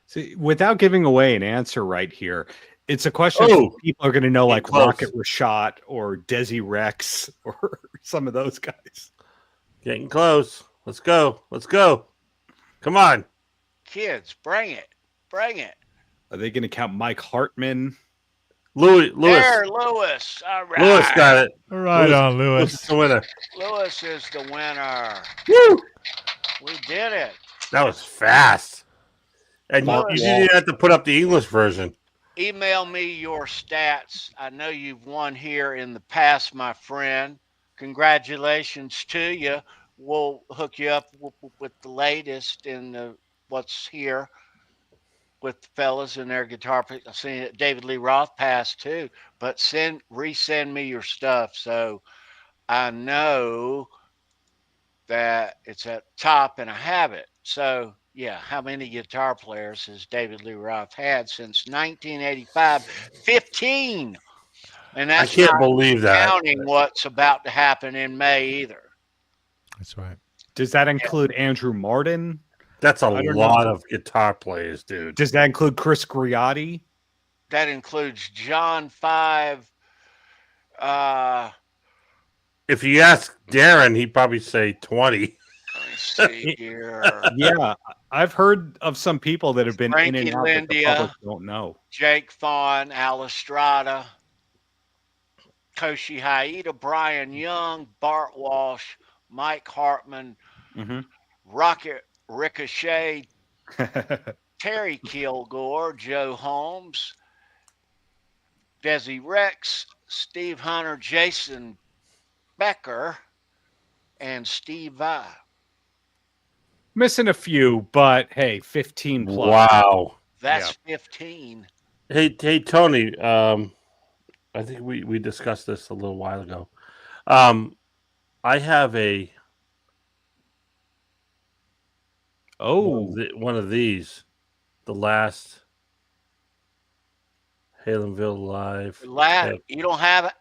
See, without giving away an answer right here, it's a question Oh, people are going to know, like close. Rocket Rashad or Desi Rex or some of those guys. Getting close. Let's go. Let's go. Come on. Kids, bring it. Bring it. Are they going to count Mike Hartman? Lewis. There, Lewis. All right. Lewis got it. Right on, Lewis is Lewis. the winner. Lewis is the winner. Woo! We did it. That was fast. And you Lewis. didn't have to put up the English version. Email me your stats. I know you've won here in the past, my friend. Congratulations to you. We'll hook you up with the latest in what's here with the fellas and their guitar picks. I've seen it. David Lee Roth passed too, but resend me your stuff so I know that it's at top and I have it. So yeah, how many guitar players has David Lee Roth had since 1985? 15. And I that's can't not believe that. counting what's about to happen in May either. That's right. Does that include Andrew Martin? That's a I don't lot know. of guitar players, dude. Does that include Chris Griotti? That includes John 5. If you ask Darren, he'd probably say 20. Let me see here. Yeah, I've heard of some people that have been in Frankie and out that the Lindia. public don't know. Jake Fawn, Alistrada, Koshi Haida, Brian Young, Bart Walsh, Mike Hartman, Mm-hmm. Rocket Ricochet, Terry Kilgore, Joe Holmes, Desi Rex, Steve Hunter, Jason Becker, and Steve Vai. Missing a few, but hey, 15 plus. Wow. That's 15. Hey, Tony. I think we discussed this a little while ago. I have one of these, the last Halenville Live. You don't have it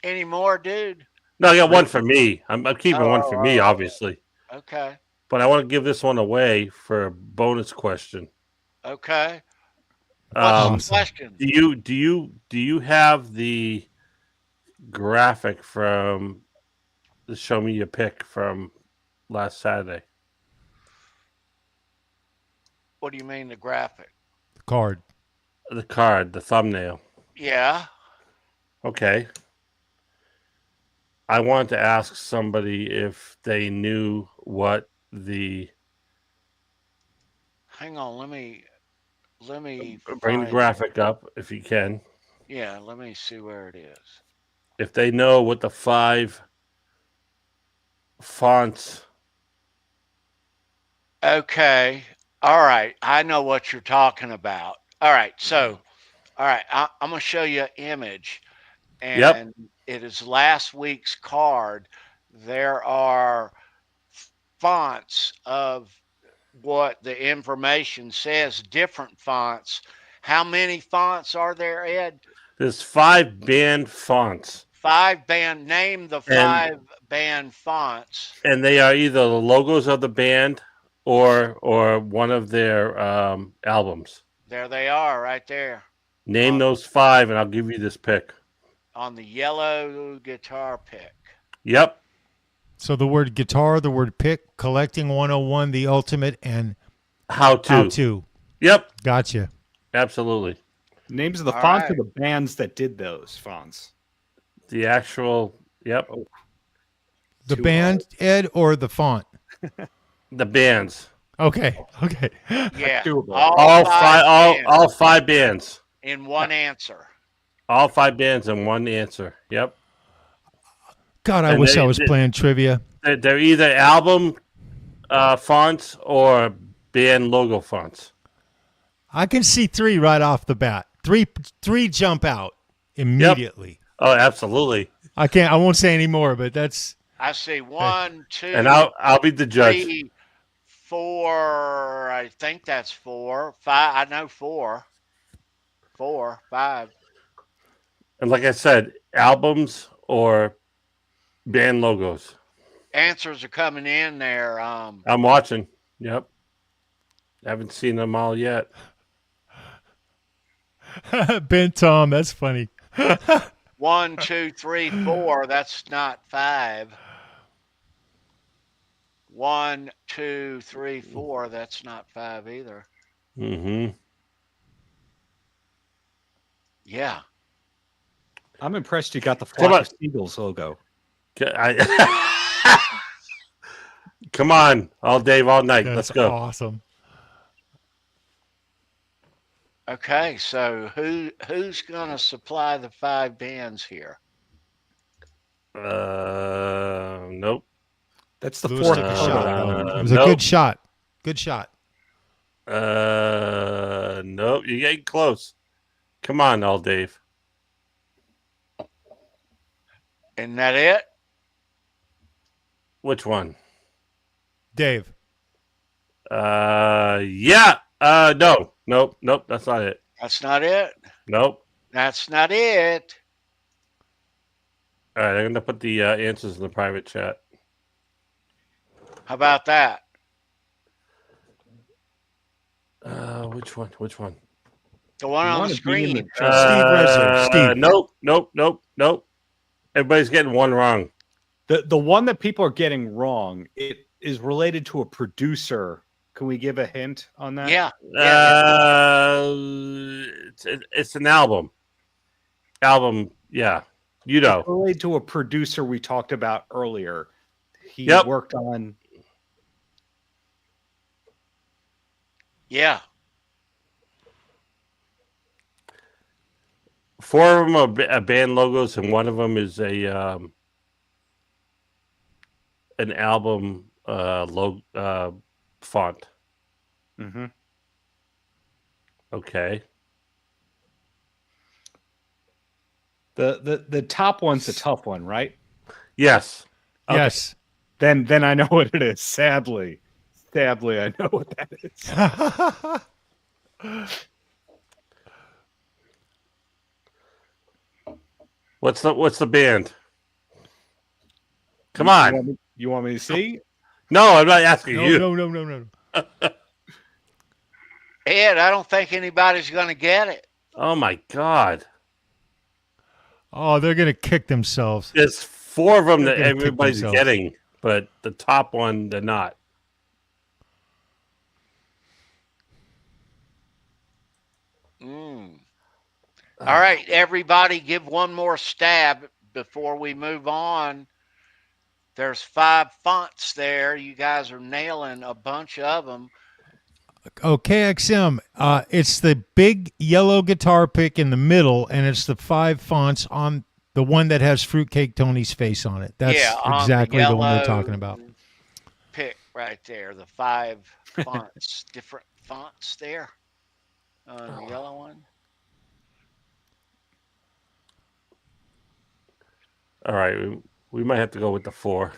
anymore, dude? No, I got one for me. I'm keeping one for me, obviously. Okay. But I want to give this one away for a bonus question. Okay. Um, What's the question? do you have the graphic from the Show Me Your Pick from last Saturday? What do you mean the graphic? The card. The card, the thumbnail. Yeah. Okay. I wanted to ask somebody if they knew what the Hang on, let me bring the find- graphic up if you can. Yeah, let me see where it is. If they know what the 5 fonts. Okay. All right, I know what you're talking about. All right, so, all right, I'm going to show you an image, Yep. and it is last week's card. There are fonts of what the information says, different fonts. How many fonts are there, Ed? There's 5 band fonts. 5 band. Name the And- 5 band fonts. And they are either the logos of the band or one of their albums. There they are, right there Name those 5, and I'll give you this pick. on the yellow guitar pick. Yep. So the word guitar, the word pick, collecting 101, the ultimate, and How to. how to. Yep. Gotcha. Absolutely. Names of the All fonts right. of the bands that did those fonts. The actual. Yep. The Too band, Ed, or the font? The bands. Okay. Okay. Yeah, Doable. All 5. bands All 5 bands. in one answer. All 5 bands in one answer. Yep. God, I And wish they- I was they- playing trivia. They're either album fonts or band logo fonts. I can see 3 right off the bat. Three jump out immediately. Oh, absolutely. I can't. I won't say any more, but that's I see 1, 2, And I'll be the judge. 3, 4. I think that's 4. 5. I know 4. 4, 5. And like I said, albums or band logos. Answers are coming in there. I'm watching. Yep. Haven't seen them all yet. Ben Tom. That's funny. 1, 2, 3, 4. That's not 5. 1, 2, 3, 4. That's not 5 either. Mm-hmm. Yeah. I'm impressed you got the Come Flock on. of Seagulls logo. Come on, all day, all night. That's Let's go. awesome. Okay, so who's gonna supply the 5 bands here? Nope. That's the Lewis fourth took a photo. shot. Alan. It was a nope. good shot. Good shot. Nope. You're getting close. Come on, all Dave. Isn't that it? Which one? Dave. Yeah. No. Nope. That's not it. That's not it. Nope. That's not it. All right, I'm gonna put the answers in the private chat. How about that? Which one? Which one? The one You on the wanna be in the screen. Steve Rezer. Steve. Nope. Everybody's getting one wrong. The one that people are getting wrong, it is related to a producer. Can we give a hint on that? Yeah. It's an album. Yeah. You It's know. related to a producer we talked about earlier. He Yep. worked on. Yeah. 4 of them are band logos, and one of them is a an album font. Mm-hmm. Okay. The top one's a tough one, right? Yes. Okay. Yes. Then I know what it is. Sadly, I know what that is. What's the band? Come on. You want me to see? No, I'm not asking No, you. no. Ed, I don't think anybody's gonna get it. Oh my God. Oh, they're gonna kick themselves. There's 4 of them They're that gonna kick everybody's themselves. getting, but the top one they're not. All right, everybody, give one more stab before we move on. There's 5 fonts there. You guys are nailing a bunch of them. Oh, KXM. It's the big yellow guitar pick in the middle, and it's the 5 fonts on the one that has Fruitcake Tony's face on it. That's Yeah, on exactly the one we're yellow talking about. Pick right there, the 5 fonts, different fonts there on the yellow one. All right, we might have to go with the 4.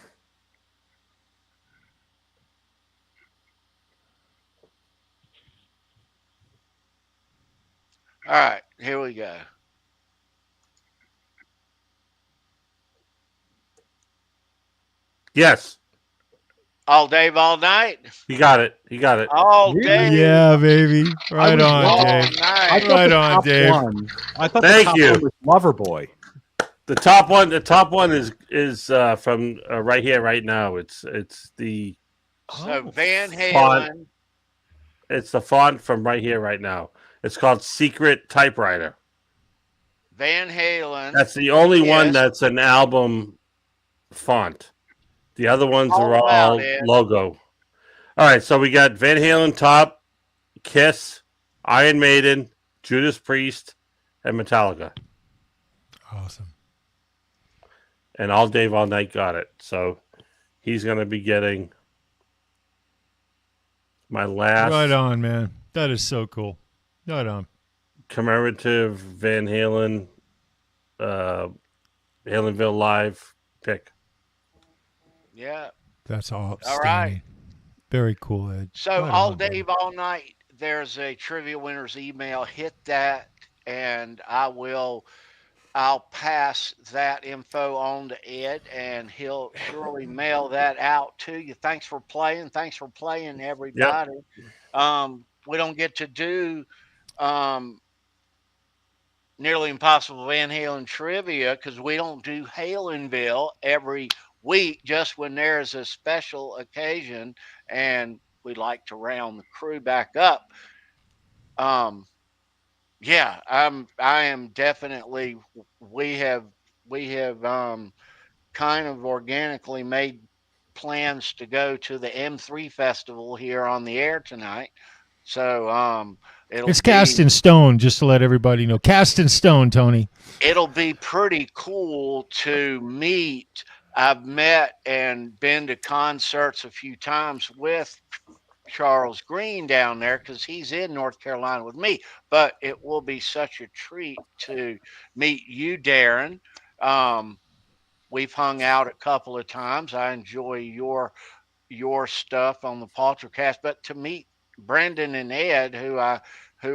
All right, here we go. Yes, All Dave, all night. he got it. He got it. All Really? day. Yeah, baby. Right was on, wrong. All Dave. I night. thought Right the on, top Dave. one. I thought Thank the top you. one was Loverboy. The top one. The top one is from right here, right now. It's the So Van font. Halen. It's the font from right here, right now. It's called Secret Typewriter. Van Halen. That's the only one Yes. that's an album font. The other ones All are about all it. logo. All right, so we got Van Halen top, Kiss, Iron Maiden, Judas Priest, and Metallica. Awesome. And All Dave All Night got it. So he's going to be getting my last Right on, man. That is so cool. Right on. commemorative Van Halen, Halenville Live pick. Yeah. That's all. All right. Very cool, Ed. So Right all on, brother. Dave, all night. There's a trivia winners email. Hit that, and I'll pass that info on to Ed, and he'll surely mail that out to you. Thanks for playing. Thanks for playing, everybody. We don't get to do nearly impossible Van Halen trivia because we don't do Halenville every week, just when there's a special occasion, and we like to round the crew back up. Yeah, I am definitely. We have kind of organically made plans to go to the M3 festival here on the air tonight. So It's cast in stone, just to let everybody know. Cast in stone, Tony. it'll be pretty cool to meet. I've met and been to concerts a few times with Charles Green down there because he's in North Carolina with me. But it will be such a treat to meet you, Darren. We've hung out a couple of times. I enjoy your stuff on the Paltrocast, but to meet Brendan and Ed, who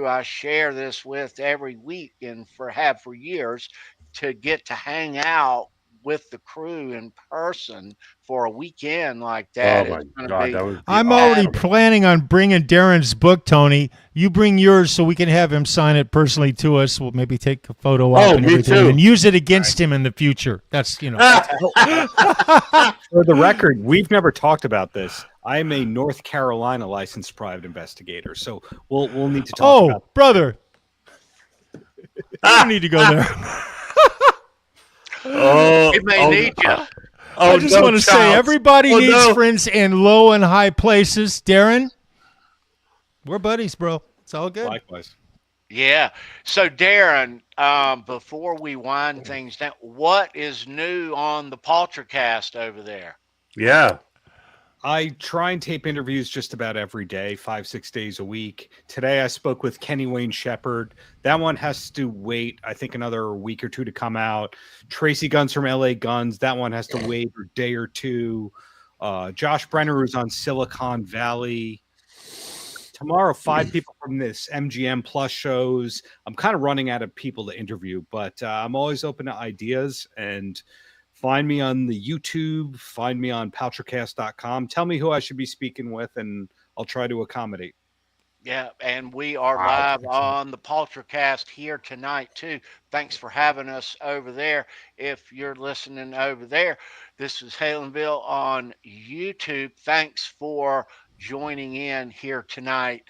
I share this with every week and have for years, to get to hang out with the crew in person for a weekend like that. Oh my It's going to God, be. that would be I'm awesome. already planning on bringing Darren's book, Tony. You bring yours so we can have him sign it personally to us. We'll maybe take a photo Oh, op and me everything too. and use it against him in the future. That's, For the record, we've never talked about this. I'm a North Carolina licensed private investigator, so we'll need to talk about. Oh, brother. You don't need to go there. Oh, We may need you. Oh, I just no, want to say Charles. everybody Oh, needs no. friends in low and high places. Darren, we're buddies, bro. It's all good. Likewise. Yeah. So, Darren, before we wind things down, what is new on the Paltrocast over there? Yeah. I try and tape interviews just about every day, 5-6 days a week. Today I spoke with Kenny Wayne Shepherd. That one has to wait, I think, another week or two to come out. Tracy Guns from LA Guns. That one has to wait a day or two. Josh Brenner, who's on Silicon Valley. Tomorrow, 5 people from this MGM Plus shows. I'm kind of running out of people to interview, but I'm always open to ideas. And find me on the YouTube. Find me on Paltrocast.com. Tell me who I should be speaking with, and I'll try to accommodate. Yeah, and we are Wow. live on the Paltrocast here tonight, too. Thanks for having us over there. If you're listening over there, this is Halenville on YouTube. Thanks for joining in here tonight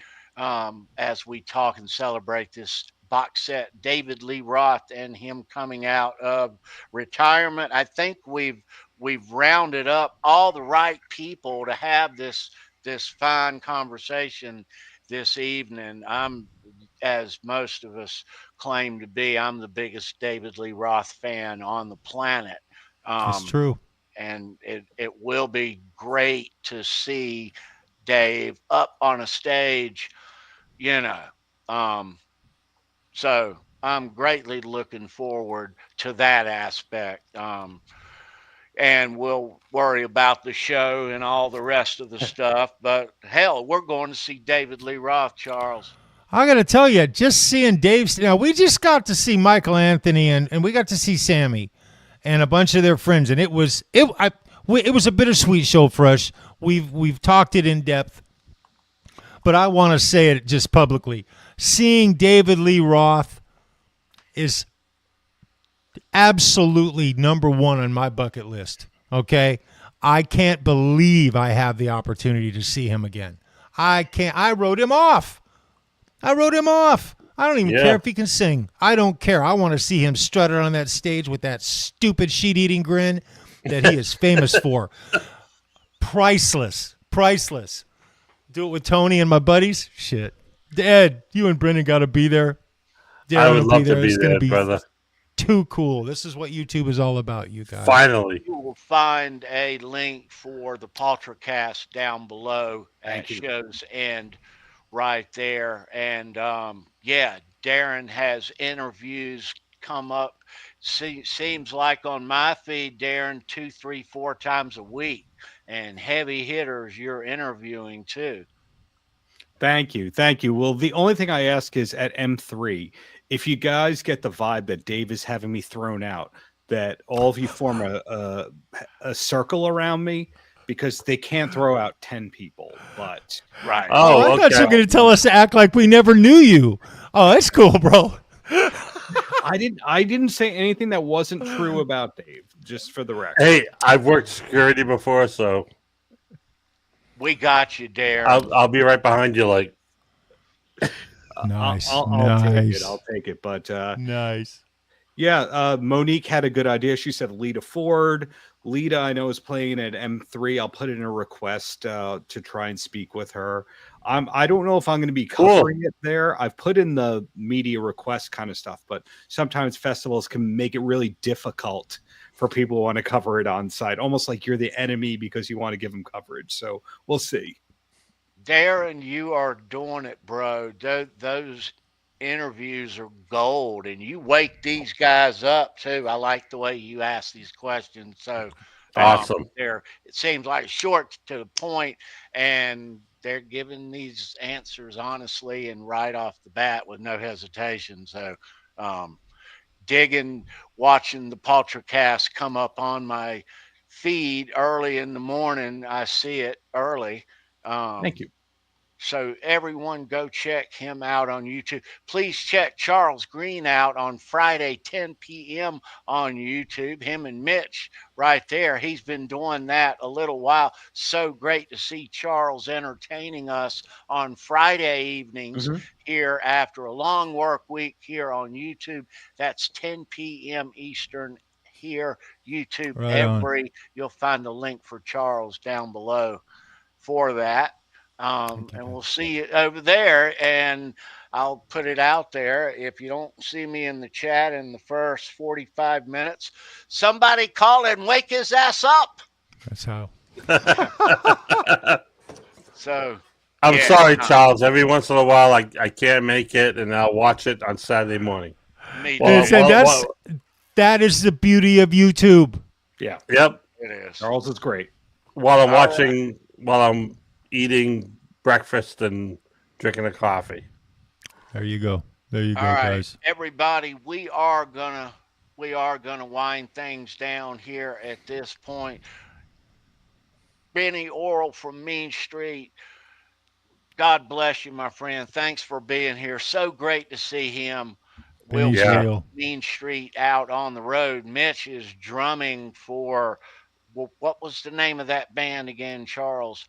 as we talk and celebrate this box set, David Lee Roth and him coming out of retirement. I think we've rounded up all the right people to have this fine conversation this evening. I'm, as most of us claim to be, I'm the biggest David Lee Roth fan on the planet. It's true. And it will be great to see Dave up on a stage you know. So I'm greatly looking forward to that aspect. And we'll worry about the show and all the rest of the stuff. But hell, we're going to see David Lee Roth, Charles. I got to tell you, just seeing Dave. Now we just got to see Michael Anthony and we got to see Sammy and a bunch of their friends, and it was it was a bittersweet show for us. We've talked it in depth, but I want to say it just publicly. Seeing David Lee Roth is absolutely number one on my bucket list. Okay, I can't believe I have the opportunity to see him again. I can't. I wrote him off. I don't even care if he can sing. I don't care. I want to see him strut on that stage with that stupid sheet-eating grin that he is famous for. Priceless. Do it with Tony and my buddies. Shit. Ed, you and Brendan got to be there. Darren I would love to It's be gonna there, brother. Too cool. This is what YouTube is all about, you guys. Finally. You will find a link for the Paltrocast down below at show's end right there. And Darren has interviews come up. Seems like on my feed, Darren, 2, 3, 4 times a week, and heavy hitters you're interviewing too. Thank you. Well, the only thing I ask is at M3, if you guys get the vibe that Dave is having me thrown out, that all of you form a circle around me, because they can't throw out 10 people. But right. I thought you were going to tell us to act like we never knew you. Oh, that's cool, bro. I didn't say anything that wasn't true about Dave, just for the record. Hey, I've worked security before, so we got you, Darren. I'll be right behind you. Like, nice. I'll take it. But nice. Yeah, Monique had a good idea. She said Lita Ford. Lita, I know, is playing at M3. I'll put in a request to try and speak with her. I don't know if I'm going to be covering it there. I've put in the media request kind of stuff, but sometimes festivals can make it really difficult for people who want to cover it on site, almost like you're the enemy because you want to give them coverage. So we'll see. Darren, you are doing it, bro. Those interviews are gold, and you wake these guys up too. I like the way you ask these questions. So awesome. It seems like short to the point, and they're giving these answers honestly and right off the bat with no hesitation. So watching the Paltrocast come up on my feed early in the morning. I see it early. Thank you. So everyone go check him out on YouTube. Please check Charles Green out on Friday, 10 p.m. on YouTube. Him and Mitch right there. He's been doing that a little while. So great to see Charles entertaining us on Friday evenings here after a long work week here on YouTube. That's 10 p.m. Eastern here, YouTube. Right You'll find the link for Charles down below for that. And we'll see you over there, and I'll put it out there. If you don't see me in the chat in the first 45 minutes, somebody call and wake his ass up. That's how. So I'm sorry, Charles. Every once in a while, I can't make it, and I'll watch it on Saturday morning. That is the beauty of YouTube. Yeah. Yep. It is. Charles is great. While I'm eating breakfast and drinking a coffee. There you go. All right, guys. Everybody, we are gonna wind things down here at this point. Benny Oral from Mean Street. God bless you, my friend. Thanks for being here. So great to see him. Mean Street out on the road. Mitch is drumming for what was the name of that band again, Charles?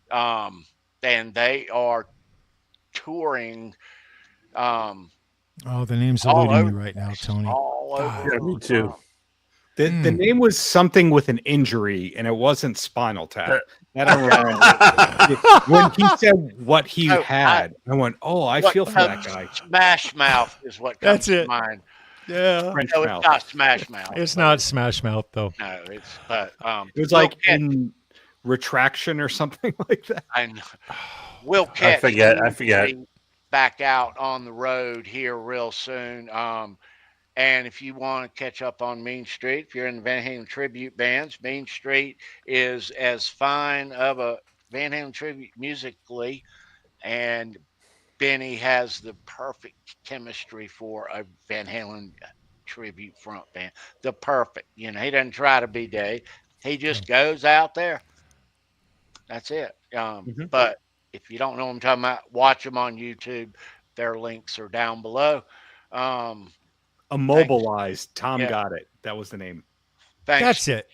And they are touring. The name's eluding me right now, Tony. All over. Yeah, me too. The name was something with an injury, and it wasn't Spinal Tap. That I remember. When he said what he had, I went, "Oh, I feel for that guy." Smash Mouth is what comes to mind. Yeah, French no, mouth. it's not Smash Mouth. It's not Smash Mouth though. No, it was like in Retraction or something like that. I know. We'll catch. I forget. back out on the road here real soon. And if you want to catch up on Mean Street, if you're in the Van Halen tribute bands, Mean Street is as fine of a Van Halen tribute musically, and Binny has the perfect chemistry for a Van Halen tribute front band. The perfect. He doesn't try to be Dave. He just goes out there. That's it. But if you don't know what I'm talking about, watch them on YouTube. Their links are down below. Immobilized. Tom Yeah. got it. That was the name. Thanks, That's it.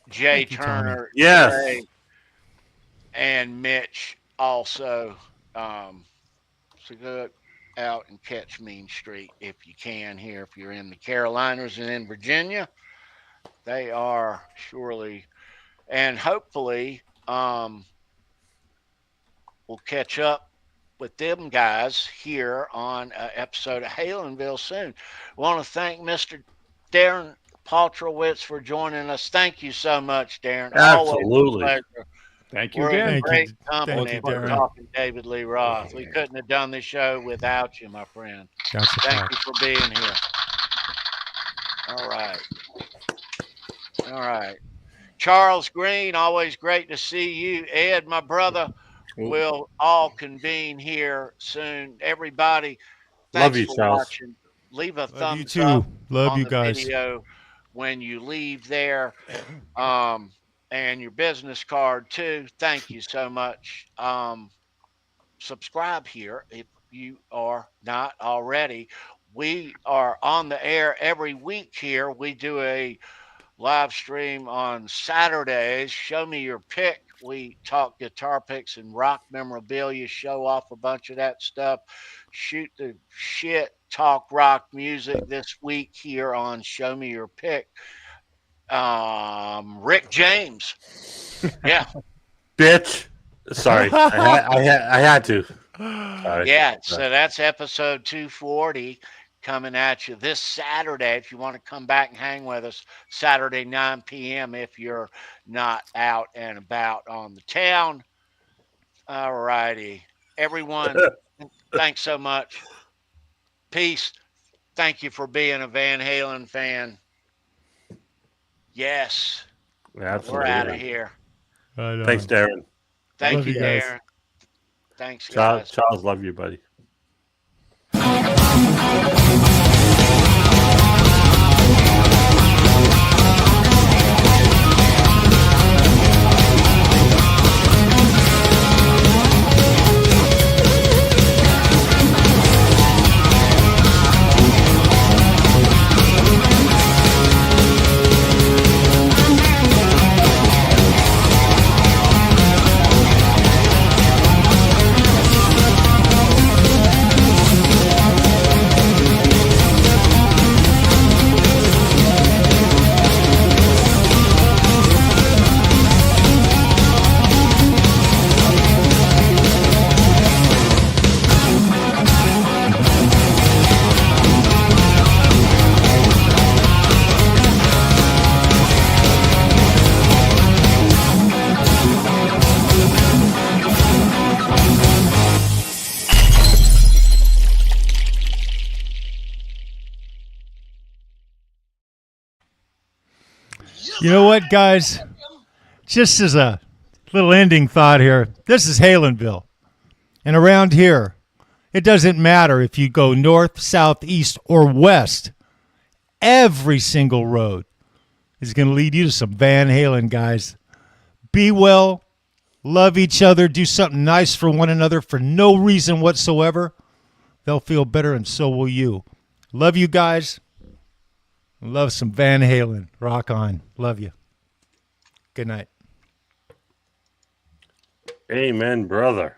Jay Thank you, Tommy. Turner, Yes. Jay, and Mitch also. So go out and catch Mean Street if you can here. If you're in the Carolinas and in Virginia, they are surely, and hopefully, we'll catch up with them guys here on an episode of Halenville soon. Want to thank Mr. Darren Paltrowitz for joining us. Thank you so much, Darren. Absolutely. Always a pleasure. Thank you We're again. in Thank you. great company Thank you, for Darren. talking David Lee Roth. We couldn't have done this show without you, my friend. That's a Thank fact. you for being here. All right. All right. Charles Green, always great to see you. Ed, my brother, we'll all convene here soon. Everybody, Love thanks you, for Charles. watching. Leave a Love you thumbs too. up Love on you the guys. video when you leave there. And your business card too. Thank you so much. Subscribe here if you are not already. We are on the air every week here. We do a live stream on Saturdays. Show me your pick. We talk guitar picks and rock memorabilia, show off a bunch of that stuff, shoot the shit, talk rock music this week here on Show Me Your Pick. Rick James. Yeah. Bitch. Sorry. I had to. Sorry. Yeah. So that's episode 240 coming at you this Saturday. If you want to come back and hang with us, Saturday, 9 p.m. if you're not out and about on the town. All righty. Everyone, thanks so much. Peace. Thank you for being a Van Halen fan. Yes. Absolutely. We're out of here. Right on. Thanks, Darren. Thank Love you, you guys. Darren. Thanks, guys. Charles, love you, buddy. You know what, guys? Just as a little ending thought here, this is Halenville. And around here, it doesn't matter if you go north, south, east, or west. Every single road is going to lead you to some Van Halen, guys. Be well, love each other, do something nice for one another for no reason whatsoever. They'll feel better, and so will you. Love you guys. Love some Van Halen. Rock on. Love you. Good night. Amen, brother.